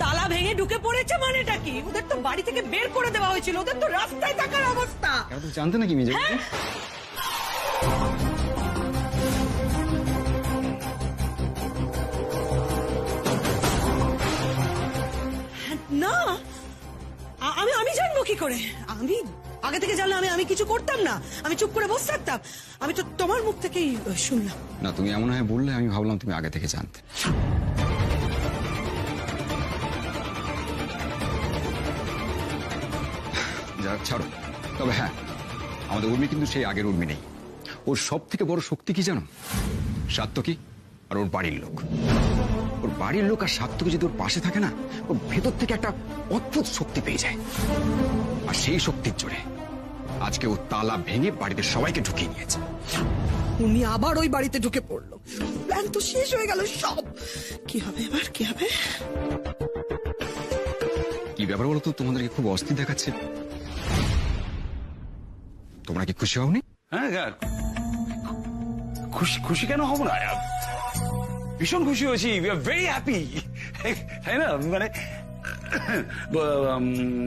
A: তালা ভেঙে ঢুকে পড়েছে মানেটা কি? ওদের তো বাড়ি থেকে বের করে দেওয়া হয়েছিল, ওদের তো রাস্তায় থাকার অবস্থা।
B: তুমি জানতে নাকি মিজে?
A: না, আমি জানবো কি করে? আমি আগে থেকে জানলে আমি কিছু করতাম না, আমি চুপ করে বসে থাকতাম। আমি তো তোমার মুখ থেকেই শুনলাম।
B: না, তুমি এমন হয় বললে আমি ভাবলাম তুমি আগে থেকে জানতে। যাক ছাড়ো। তবে হ্যাঁ, আমাদের উর্মি কিন্তু সেই আগের উর্মি নেই। ওর সব থেকে বড় শক্তি কি জানো? সাত্তকী আর ওর বাড়ির লোক। ওর বাড়ির লোক আর সাত্তকী যদি ওর পাশে থাকে না, ওর ভেতর থেকে একটা অদ্ভুত শক্তি পেয়ে যায়। আর সেই শক্তির জোরে আজকে ও তালা ভেঙে বাড়িতে সবাইকে ঢুকিয়ে নিয়েছে।
A: উনি আবার ওই বাড়িতে ঢুকে পড়লো। প্ল্যান তো শেষ হয়ে গেল সব। কি হবে এবার, কি হবে?
B: কি ব্যাপার বলো তো, তোমাদেরকে খুব অস্থির দেখাচ্ছে। তোমরা কি খুশি হওনি?
Q: হ্যাঁ, খুশি কেন হব না? ভীষণ খুশি হয়েছি। উই আর ভেরি হ্যাপি, তাই না? মানে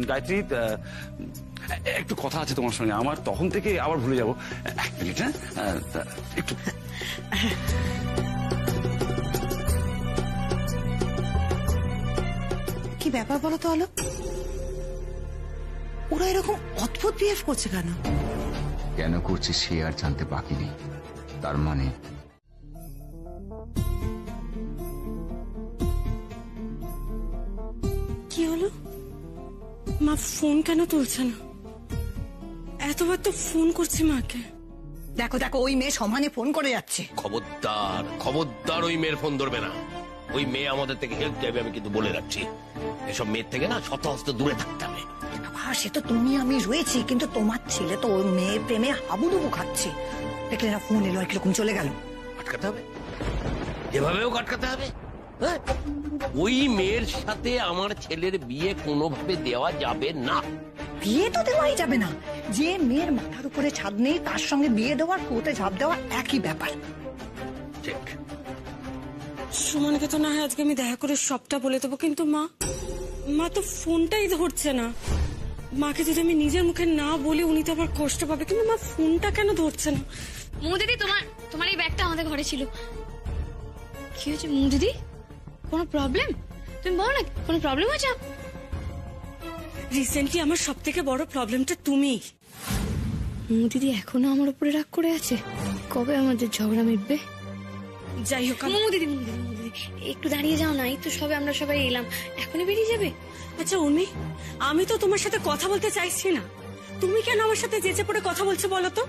Q: গায়ত্রী, একটু কথা আছে তোমার সঙ্গে আমার, তখন থেকে আবার ভুলে যাবো। এক মিনিট। হ্যাঁ, একটু।
A: কি ব্যাপার বলো তো আলোক? ওরা এরকম অদ্ভুত বিহেভ করছে কেন?
B: কেন করছে সে আর জানতে বাকি নেই। তার মানে
H: কি হলো? মা ফোন কেন তুলছে না? এতবার তো ফোন করছি মাকে।
A: দেখো দেখো, ওই মেয়ে সমানে ফোন করে যাচ্ছে।
K: খবরদার খবরদার, ওই মেয়ের ফোন ধরবে না। ওই মেয়ে আমাদের থেকে হেল্প চাইবে, আমি কিন্তু বলে রাখছি। এসব মেয়ের থেকে না শত হস্তে দূরে থাকতে হবে।
A: সে তো তুমি আমি রয়েছি, কিন্তু তোমার ছেলে তো ওই মেয়ের প্রেমে হাবুডুবু খাচ্ছে। দেখলে না ফোন এলো, কিরকম চলে গেল।
K: আটকাতে হবে, যেভাবেও আটকাতে হবে। হ্যাঁ, ওই মেয়ের সাথে আমার ছেলের বিয়ে কোনোভাবে দেওয়া যাবে না।
A: বিয়ে তো দেওয়াই যাবে না। যে মেয়ের মাথার উপরে ছাদ নেই তার সঙ্গে বিয়ে দেওয়ার কুয়োতে ঝাঁপ দেওয়া একই ব্যাপার।
K: ঠিক।
H: সুমনকে তো না হয় আজকে আমি দেখা করে সবটা বলে দেবো, কিন্তু মা তো ফোনটাই ধরছে না। মাকে যদি আমি নিজের মুখে না বলি উনি তো আবার কষ্ট পাবে, কিন্তু মা ফোনটা কেন ধরছে না?
G: মৌদিদি, তোমার এই ব্যাগটা আমাদের ঘরে ছিল। কি হয়েছে মৌদিদি? কোনো প্রবলেম? তুমি বলো না, কোনো প্রবলেম হয়েছে?
H: রিসেন্টলি আমার সব থেকে বড় প্রবলেমটা তুমি।
G: মৌদিদি এখনো আমার উপরে রাগ করে আছে। কবে আমাদের ঝগড়া মিটবে?
H: যাই হোক
G: মৌদিদি, একটু দাঁড়িয়ে যাও না। এই তো সবে আমরা সবাই এলাম, এখনই বেরিয়ে যাবে?
H: আচ্ছা উর্মি, আমি তো তোমার সাথে কথা বলতে চাইছি না। তুমি কেন আমার সাথে যেচে পড়ে কথা বলছো বলো তো?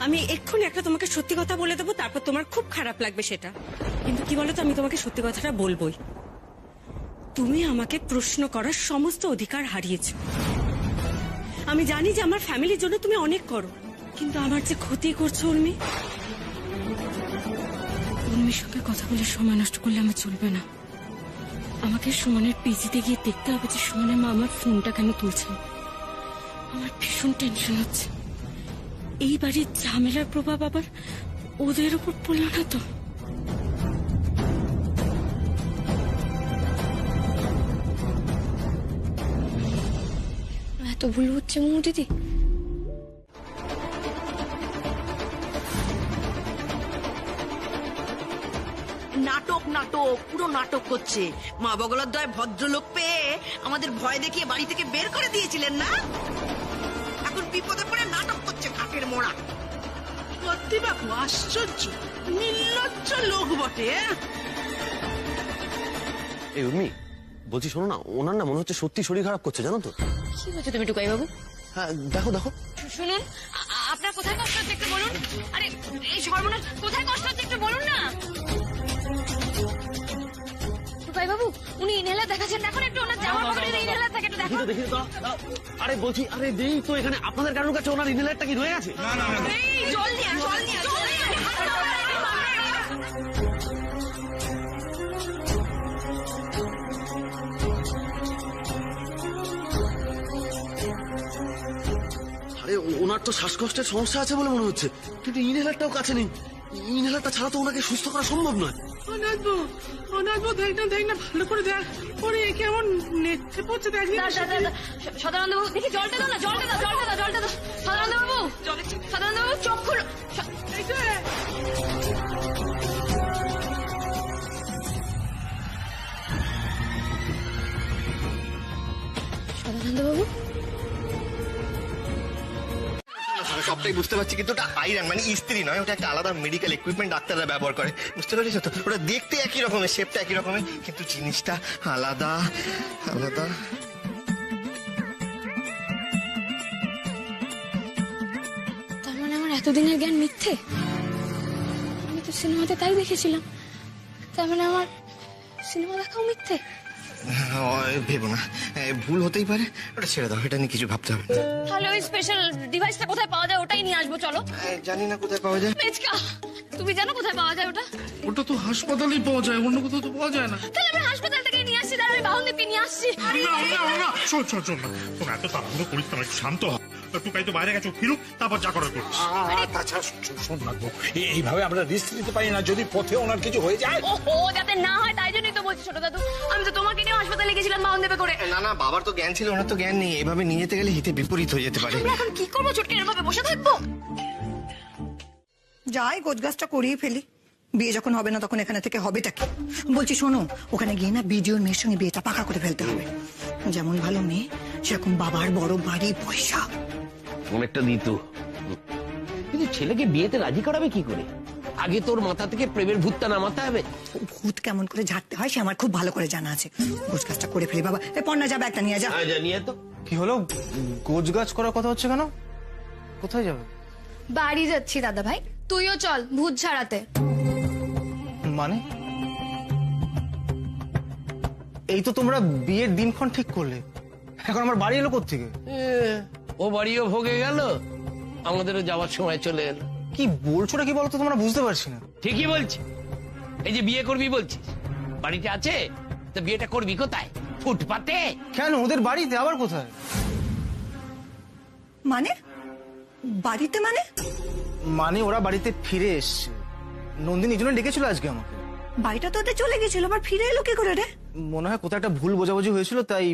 H: আমি এক্ষুনি একটা তোমাকে সত্যি কথা বলে দেবো, তারপর তোমার খুব খারাপ লাগবে সেটা। কিন্তু কি বলো তো, আমি তোমাকে সত্যি কথাটা বলবোই। তুমি আমাকে প্রশ্ন করার সমস্ত অধিকার হারিয়েছো। আমি জানি যে আমার ফ্যামিলির জন্য তুমি অনেক করো, কিন্তু আমার যে ক্ষতি করছো উর্মি, উর্মির সঙ্গে কথা বলে সময় নষ্ট করলে আমার চলবে না। আমাকে সুমনের পিজিতে গিয়ে দেখতে হবে যে সুমনের মা আমার ফোনটা কেন তুলছেন। আমার ভীষণ টেনশন হচ্ছে, এই বাড়ির ঝামেলার প্রভাব আবার ওদের উপর পড়ল না তো?
G: এত ভুল হচ্ছে মৌ দিদি।
R: নাটক নাটক পুরো নাটক করছে। মা বগলার দয় ভদ্রলোক পেয়ে আমাদের ভয় দেখিয়ে বাড়ি থেকে বের করে দিয়েছিলেন না, এখন বিপদে পড়ে নাটক করছে কাকের মোড়া।
U: সত্যি বাপু আশ্চর্য, নির্লজ্জ লোক বটে।
K: এই উর্মি, বলছি শোনো না, ওনার না মনে হচ্ছে সত্যি শরীর খারাপ করছে, জানো তো?
G: কি বলছো তুমি টুকাই বাবু?
K: হ্যাঁ দেখো দেখো।
G: শুনুন, আপনার কোথায় কষ্ট হচ্ছে একটু বলুন। আরে এই সর্বনাশ, কোথায় কষ্ট হচ্ছে একটু বলুন না। টুকাই বাবু, উনি ইনহেলার দেখাচ্ছেন, এখন একটু ওনার জামা পকেটে ইনহেলার থাকে, একটু দেখো।
K: দেখি তো। আরে বলছি, আরে দেই তো এখানে আপনাদের কারোর কাছে ওনার ইনহেলারটা কি রয়ে আছে? না না না,
G: এই জল নিয়ে আয়, জল নিয়ে আয়, জল নিয়ে আয়।
K: আরে ওনার তো শ্বাসকষ্টের সমস্যা আছে বলে মনে হচ্ছে, কিন্তু ইনহেলারটাও কাছে নেই। ইনহেলারটা ছাড়া তো ওনাকে সুস্থ করা সম্ভব নয়।
U: অনাথবো দেখ না ভালো করে দেখ, ওরে কেমন নেচে পড়ছে দেখ।
G: সদানন্দ বাবু, দেখি জলটা দাও না, জলটা দাও, জলটা দাও, জলটা দাও। সদানন্দ বাবু, সদানন্দ বাবু চোখ খুলো। সদানন্দ বাবু,
J: সবটাই বুঝতে পারছি, কিন্তু ওটা আয়রন মানে ইস্ত্রি নয়, ওটা একটা আলাদা মেডিকেল ইকুইপমেন্ট ডাক্তাররা ব্যবহার করে, বুঝতে পারছিস তো? ওটা দেখতে একই রকমের, শেপটা একই রকমের, কিন্তু জিনিসটা আলাদা আলাদা।
G: তার মানে আমার এতদিনের জ্ঞান মিথ্যে? আমি তো সিনেমাতে তাই দেখেছিলাম, তার মানে আমার সিনেমা দেখাও মিথ্যে?
J: ভেবো না, ভুল হতেই পারে, ওটা ছেড়ে দাও, এটা নিয়ে কিছু ভাবতে হবে না।
G: তাহলে ওই স্পেশাল ডিভাইসটা কোথায় পাওয়া যায় ওটাই নিয়ে আসবো, চলো।
J: জানি না কোথায় পাওয়া যায়।
G: মেচকা, তুমি জানো কোথায় পাওয়া যায় ওটা?
M: ওটা তো হাসপাতালেই পাওয়া যায়, অন্য কোথাও তো পাওয়া যায় না।
G: তাহলে আমরা হাসপাতাল থেকে নিয়ে আসছি, তাহলে আমি বাহনদীপে নিয়ে আসছি।
M: শোন না, তোমরা এত তাড়াহুড়ো করিস না, একটু শান্ত হ। টুকাই তো বাইরে গেছো, ফিরুক তারপর যা করার করিস।
N: তাছাড়া শোন না, এইভাবে আমরা রিস্ক নিতে পারি না, যদি পথে ওনার কিছু হয়ে যায়।
G: ওহো, যাতে না হয় তাই জন্যই তো বলছি ছোট দাদু, আমি তো তোমাকে নিয়ে হাসপাতালে গেছিলাম বাহনদীপে করে।
J: না না, বাবার তো জ্ঞান ছিল, ওনার তো জ্ঞান নেই, এভাবে নিয়ে যেতে গেলে হিতে বিপরীত হয়ে যেতে পারে।
G: আমরা এখন কি করবো ছোটকে, এভাবে বসে থাকবো?
D: যাই গোছগাছটা করিয়ে ফেলি, বিয়ে যখন হবে না তখন এখানে থেকে হবেটা কি? বলছি শোনো, ওখানে গিয়ে না বিডিওর মেয়ের সঙ্গে বিয়েটা পাকা করে ফেলতে হবে। যেমন ভালো মেয়ে, সেরকম বাবার বড় বাড়ি, পয়সা।
L: অনেকটা দিত, কিন্তু ছেলেকে বিয়েতে রাজি করাবে কি করে? আগে তোর মাথা থেকে প্রেমের ভূতটা নামাতে হবে।
D: ভূত কেমন করে ঝাড়তে হয় সে আমার খুব ভালো করে জানা আছে। গোছগাছটা করে ফেলি বাবা। এ পন্না যাবে, একটা নিয়ে যা।
L: নিয়ে তো
E: কি হলো, গোছগাছ করার কথা হচ্ছে কেন? কোথায় যাবে?
G: বাড়ি যাচ্ছি দাদা ভাই, তুইও চল ভূত ঝাড়াতে।
E: মানে এই তো তোমরা বিয়ের দিনক্ষণ ঠিক করলে, এখন আমার বাড়ি এলো কোত্থেকে?
L: ও বাড়িও ভোগে গেল, আমাদেরও যাওয়ার সময় চলে এলো।
E: কি বলছো না কি বলতো, তোমরা বুঝতে পারছি না।
L: ঠিকই বলছি, এই যে বিয়ে করবি বলছিস, বাড়িতে আছে তো বিয়েটা করবি কোথায়? ফুটপাতে?
E: কেন, ওদের বাড়িতে? আবার কোথায়?
D: মানে বাড়িতে?
E: মানে ওরা বাড়িতে ফিরে এসছে, নন্দিনীর জন্য ডেকেছিল আজকে আমাকে।
D: বাড়িটা তো ওদের চলে গেছিল, আবার ফিরে এলো কি করে রে?
E: মনে হয় কোথায় একটা ভুল বোঝাবুঝি হয়েছিল, তাই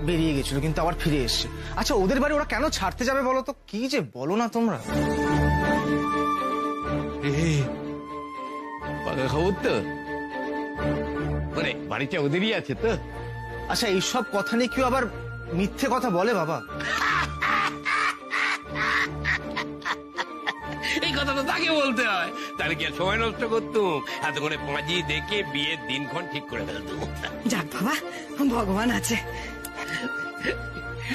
E: বেরিয়ে গেছিল, কিন্তু আবার ফিরে এসছে। আচ্ছা, ওদের বাড়ি ওরা কেন ছাড়তে যাবে বলো তো? কি যে বলো না তোমরা।
L: পাকা খবর তো, বাড়িটা ওদেরই আছে তো।
E: আচ্ছা, এইসব কথা নিয়ে কেউ আবার মিথ্যে কথা বলে বাবা?
L: এই কথা তো তাকে বলতে হয়, তাহলে কি আর সময় নষ্ট করতুম? এত করে পাঁজি দেখে বিয়ের দিনক্ষণ ঠিক করে ফেলতুম।
D: যাক বাবা, ভগবান আছে।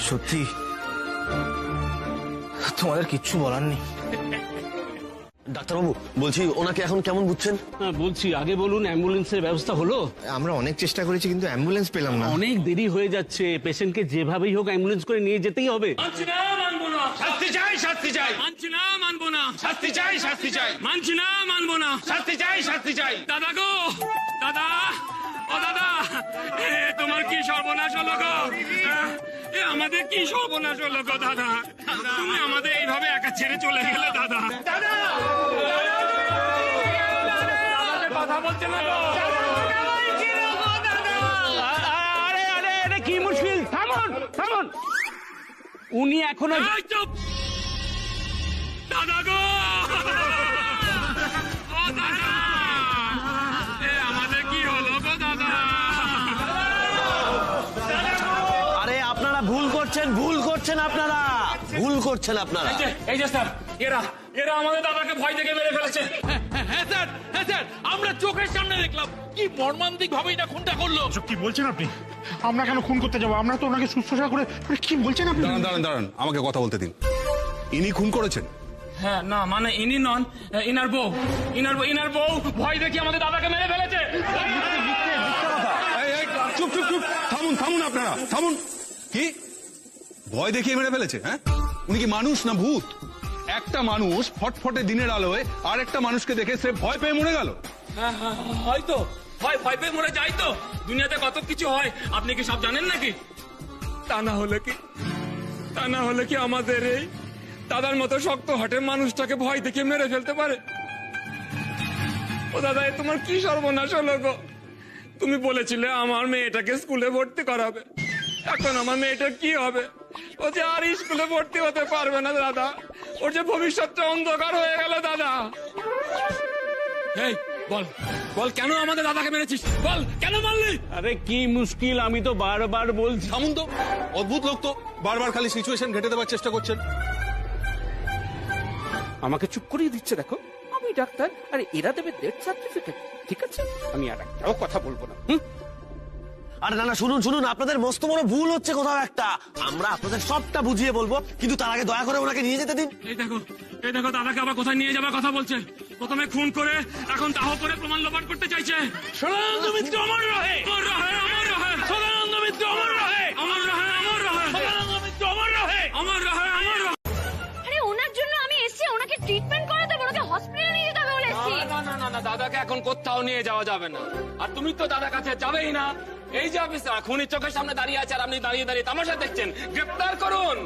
E: সত্যি তোমাদের কিচ্ছু বলার নেই।
K: ডাক্তারবাবু, বলছি ওনাকে এখন কেমন বুঝছেন?
V: বলছি আগে বলুন, অ্যাম্বুলেন্সের ব্যবস্থা হলো?
J: আমরা অনেক চেষ্টা করেছি, কিন্তু অ্যাম্বুলেন্স পেলাম না।
V: অনেক দেরি হয়ে যাচ্ছে, পেশেন্টকে যেভাবেই হোক অ্যাম্বুলেন্স করে নিয়ে যেতেই হবে।
F: শাস্তি চাই, শাস্তি চাই।
O: মানছি না, মানবো না।
F: শাস্তি চাই, শাস্তি চাই।
O: মানছি না, মানবো না।
F: শাস্তি চাই, শাস্তি চাই।
O: দাদা গো, দাদা, ও দাদা, তোমার কি সর্বনাশ হলো গো? আমাদের কি সর্বনাশ হলো গো দাদা? তুমি আমাদের এইভাবে একা ছেড়ে চলে গেলে দাদা। কথা বলছে না গো।
V: আরে আরে আরে কি মুশকিল, থামুন থামুন। উনি এখনো
O: দাদা গো, ও দাদা, আমাদের কি হলো গো দাদা?
L: আরে আপনারা ভুল করছেন, ভুল করছেন, আপনারা ভুল করছেন আপনারা।
O: এই যে স্যার, এরা আমাদের দাদাকে ভয় দেখে মেরে ফেলেছে।
F: হ্যাঁ স্যার, হ্যাঁ স্যার, আমরা চোখের সামনে দেখলাম কি মর্মান্তিক ভাবেই না খুনটা করলো।
M: কি বলছেন আপনি? আমরা কেন খুন করতে যাবো? আমরা তো ওনাকে শুশ্রূষা করে। কি বলছেন আপনি?
P: দাঁড়ান দাঁড়ান দাঁড়ান, আমাকে কথা বলতে দিন। ইনি খুন করেছেন?
O: হ্যাঁ, না মানে ইনি নন, ইনার বউ ভয় দেখে আমাদের দাদাকে মেরে ফেলেছে।
P: চুপ চুপ চুপ, থামুন থামুন, আপনারা থামুন। কি ভয় দেখিয়ে মেরে ফেলেছে? হ্যাঁ, উনি কি মানুষ না ভূত? একটা মানুষ ফটফটে দিনের আলোয় আর একটা মানুষকে দেখে সে ভয় পেয়ে মরে গেল।
O: হ্যাঁ, হয়তো ভয় পেয়ে মরে যাই তো। দুনিয়াতে কত কিছু হয়, আপনি কি সব জানেন নাকি? তা না হলে কি আমাদের এই দাদার মতো শক্ত হাটের মানুষটাকে ভয় দেখে মেরে ফেলতে পারে? ও দাদা, তোমার কি সর্বনাশ হলো গো? তুমি বলেছিলে আমার মেয়েটাকে স্কুলে ভর্তি করাবে, এখন আমার মেয়েটার কি হবে? ও যে আর স্কুলে ভর্তি হতে পারবে না দাদা, ওর যে ভবিষ্যৎটা অন্ধকার হয়ে গেল দাদা। এই বল কেন আমাদের দাদাকে মেরেছিস? বল কেন মারলি?
V: আরে কি মুশকিল, আমি তো বারবার বলছি।
P: থামুন তো, অদ্ভুত লোক তো, বারবার খালি সিচুয়েশন ঘেটে দেওয়ার চেষ্টা করছেন।
V: আমাকে চুপ করিয়ে দিচ্ছে, দেখো আমি ডাক্তার, আরে এরা দেবে ডেথ সার্টিফিকেট। ঠিক আছে, আমি আর একটাও কথা বলবো না।
L: আরে না না, শুনুন শুনুন, আপনাদের মস্ত বড় ভুল হচ্ছে কোথাও একটা। আমরা আপনাদের সবটা বুঝিয়ে বলবো, কিন্তু তার আগে দয়া করে ওনাকে নিয়ে যেতে দিন।
O: এই দেখো দাদাকে আবার কোথায় নিয়ে যাবার কথা বলছে। প্রথমে খুন করে এখন দাহ করে প্রমাণ লোপাট করতে চাইছে।
F: সদানন্দ মিত্র অমর রহে,
O: অমর রহে, অমর রহে,
F: সদানন্দ মিত্র অমর রহে,
O: অমর রহে, অমর রহে,
F: সদানন্দ মিত্র অমর রহে,
O: অমর রহে, অমর রহে।
G: আরে ওনার জন্য আমি এসেছি, ওনাকে ট্রিটমেন্ট করাতে হবে, ওনাকে হসপিটালে নিয়ে যেতে হবে বলে এসেছি।
O: না, দাদাকে এখন কোথাও নিয়ে যাওয়া যাবে না। আর তুমি তো দাদার কাছে যাবেই না। এই যে অফিসার খুনির চোখের সামনে দাঁড়িয়ে আছে, আর আপনি দাঁড়িয়ে দাঁড়িয়ে তামাশা দেখছেন। গ্রেফতার করুন।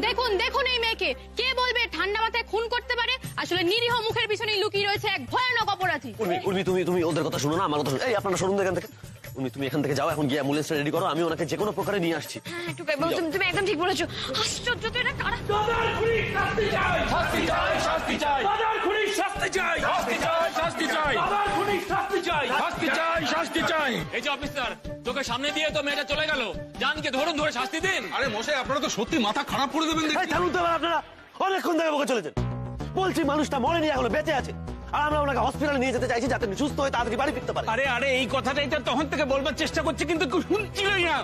S: দেখুন এই মেয়েকে, কে বলবে ঠান্ডা মাথায় খুন করতে পারে? আসলে নিরীহ মুখের পিছনেই লুকিয়ে রয়েছে এক ভয়ানক অপরাধী।
L: উর্মি, তুমি ওদের কথা শুনো না, আমার কথা শুনো। এই আপনারা শুনুন এখান থেকে। তুমি এখান থেকে যাও, এখন গিয়ে অ্যাম্বুলেন্সটা রেডি করো, আমি ওনাকে যে কোনো প্রকারে নিয়ে আসছি।
G: হ্যাঁ, তুমি একদম ঠিক বলেছো। আশ্চর্য তো, এটা কারা?
F: দাদার খুনির শাস্তি চাই, শাস্তি চাই, শাস্তি চাই, দাদার খুনির শাস্তি চাই, শাস্তি চাই, শাস্তি চাই, দাদার খুনির শাস্তি চাই, শাস্তি চাই, শাস্তি চাই।
O: এই যে অফিসার, চোখের সামনে দিয়ে তো মেয়েটা চলে গেল, জানকে ধরুন, ধরে শাস্তি দিন।
P: আরে মশাই, আপনারা তো সত্যি মাথা খারাপ করে দেবেন।
L: থামুন তো এবার আপনারা, অনেকক্ষণ থেকে বকে চলেছেন। বলছি মানুষটা মরেনি, এখনো বেঁচে আছে, আর আমরা ওনাকে হসপিটালে নিয়ে যেতে চাইছি যাতে সুস্থ হয়ে তাড়াতাড়ি বাড়ি ফিরতে পারে।
V: আরে এই কথাটাই তো তখন থেকে বলবার চেষ্টা করছি, কিন্তু শুনছিলই না।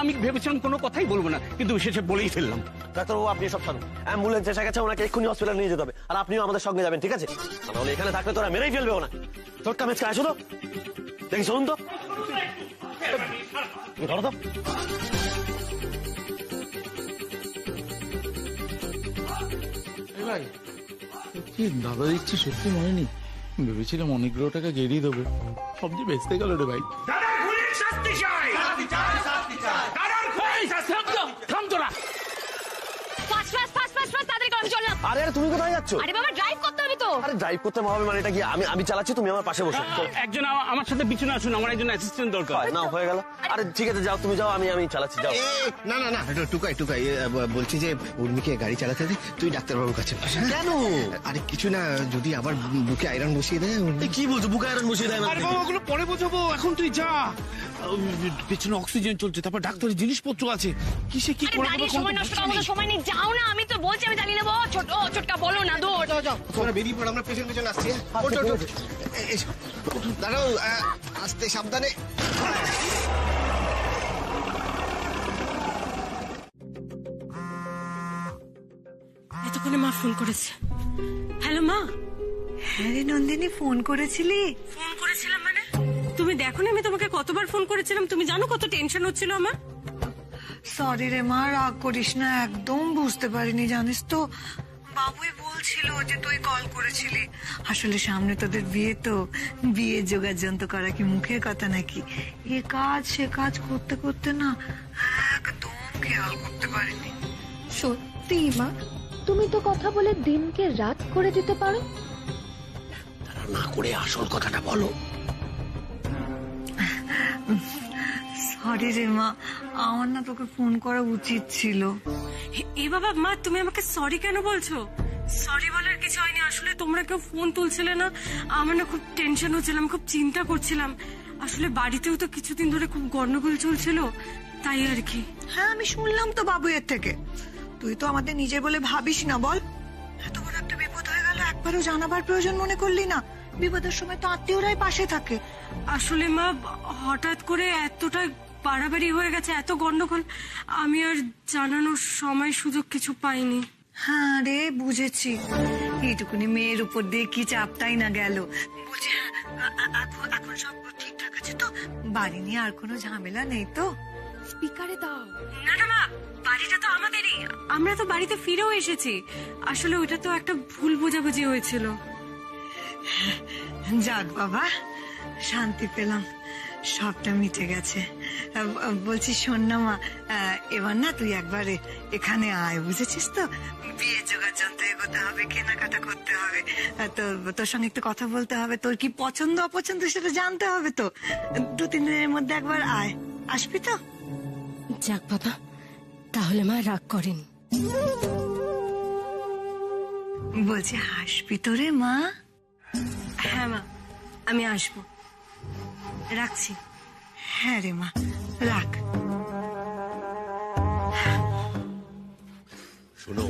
V: আমি ভেবেছিলাম কোনো কথাই বলবো না, কিন্তু শেষে বলেই ফেললাম।
L: ডাক্তারবাবু, আপনি সব থাকুন, অ্যাম্বুলেন্স এসে গেছে, ওনাকে এক্ষুনি হসপিটালে নিয়ে যেতে হবে, আর আপনিও আমাদের সঙ্গে যাবেন, ঠিক আছে? তাহলে এখানে থাকলে তোরা মেরেই ফেলবে ওনাকে। ছোট্টা মেচকা আসো তো, দেখি শুনুন তো, ধরো তো।
F: ভাই, কি দাদা দিচ্ছি সত্যি মনে নেই। ভেবেছিলাম অনেকগুলো টাকা গেরিয়ে দেবো, সবজি বেচতে গেল রে ভাই।
O: দাদার খুনির শাস্তি চাই, শাস্তি চাই, শাস্তি চাই, দাদার খুনির শাস্তি।
V: থাম তোরা।
G: ফাস্ট তাদেরকে আমি চললাম।
L: আরে তুমি কোথায় যাচ্ছ?
G: আরে বাবা, ড্রাইভ করতে হবে তো।
L: আরে ড্রাইভ করতে হবে মানে এটা কি? আমি চালাচ্ছি, তুমি আমার পাশে বসো।
V: একজন আমার সাথে পিছনে আসুন, আমার একজন অ্যাসিস্ট্যান্ট দরকার।
L: না, হয়ে গেল। আরে ঠিক আছে, যাও তুমি যাও, আমি চালাচ্ছি, যাও।
J: না না না, টুকাই বলছি যে উর্মিকে গাড়ি চালাতে দে, তুই ডাক্তারবাবুর কাছে।
L: কেন?
J: আরে কিছু না, যদি আবার বুকে আয়রন বসিয়ে দেয়।
L: কি বলছো, বুকে আয়রন বসিয়ে দেয়?
F: আরে বাবা, ওগুলো পরে বোঝাবো, এখন তুই যা। পেছনে অক্সিজেন চলছে, তারপর ডাক্তারের জিনিসপত্র আছে, কিসে কি করে
G: দাঁড়িয়ে সময় নষ্ট করার মতো সময় নেই, যাও না। আমি তো বলছি আমি জানি নেবো। ছোটকা বলো না, দৌড় যাও।
J: তোমরা বেরিয়ে পড়ো, আমরা পেছন পেছন আসছি। দাঁড়াও, আস্তে সাবধানে।
H: এতক্ষণে মা ফোন করেছে। হ্যালো মা।
D: হ্যাঁ রে নন্দিনী, ফোন করেছিলি?
H: ফোন করেছিলাম মানে? তুমি দেখো না আমি তোমাকে কতবার ফোন করেছিলাম? তুমি জানো কত টেনশন হচ্ছিল আমার?
D: সরি রে মা, রাগ করিস না, একদম বুঝতে পারিনি জানিস তো। বাবুই বলছিল যে তুই কল করেছিলি। আসলে সামনে তোদের বিয়ে, তো বিয়ে যোগাযন্ত্র করা কি মুখের কথা নাকি? এ কাজ সে কাজ করতে করতে না একদম খেয়াল করতে পারিনি।
C: সত্যি মা, তুমি তো কথা বলে দিনকে রাত করে দিতে পারো।
L: তারা না করে আসল কথাটা বলো।
D: সরি রে মা, আমার না তোকে ফোন করা উচিত ছিল।
H: এ বাবা, মা তুমি আমাকে সরি কেন বলছো? সরি বলার কিছু হয়নি। আসলে তোমরা কেউ ফোন তুলছিলে না, আমার না খুব টেনশন হচ্ছিলাম, খুব চিন্তা করছিলাম। আসলে বাড়িতেও তো কিছুদিন ধরে খুব গন্ডগোল চলছিল, তাই আর কি।
D: হ্যাঁ, আমি শুনলাম তো বাবুয়ের থেকে। তুই তো আমাদের নিজের বলে ভাবিস না, বল। এত বড় একটা বিপদ হয়ে গেল, একবারও জানাবার প্রয়োজন মনে করলি না? বিপদের সময় তো আত্মীয়রাই পাশে থাকে।
H: আসলে মা, হঠাৎ করে এতটা বাড়াবাড়ি হয়ে গেছে, এত গন্ডগোল, আমি আর জানানোর সময় সুযোগ কিছু পাইনি।
D: হ্যাঁ রে, বুঝেছি। এইটুকুনি মেয়ের উপর দিয়ে কি চাপটাই না গেল। বলছি এখন সব ঠিকঠাক আছে তো? বাড়ি নিয়ে আর কোনো ঝামেলা নেই তো?
C: স্পিকারে দাও।
H: না না মা, বাড়িটা তো আমাদেরই, আমরা তো বাড়িতে ফিরেও এসেছি। আসলে ওটা তো একটা ভুল বোঝাবুঝি হয়েছিল।
D: যাক বাবা, শান্তি পেলাম, সবটা মিটে গেছে। বলছি শোন না মা, এবার না তুই একবারে এখানে আয়, বুঝেছিস তো? বিয়ে যোগাযন্ত্র এগোতে হবে, কেনাকাটা করতে হবে, তোর সঙ্গে একটু কথা বলতে হবে, তোর কি পছন্দ অপছন্দ সেটা জানতে হবে তো। 2-3 দিনের মধ্যে একবার আয়, আসবি তো?
H: যাক বাবা, তাহলে মা রাগ করেন।
D: বলছি হাসবি তো রে মা?
H: হ্যাঁ মা, আমি আসবো, রাখছি।
D: হ্যাঁ রে মা, রাখ।
L: শোনো,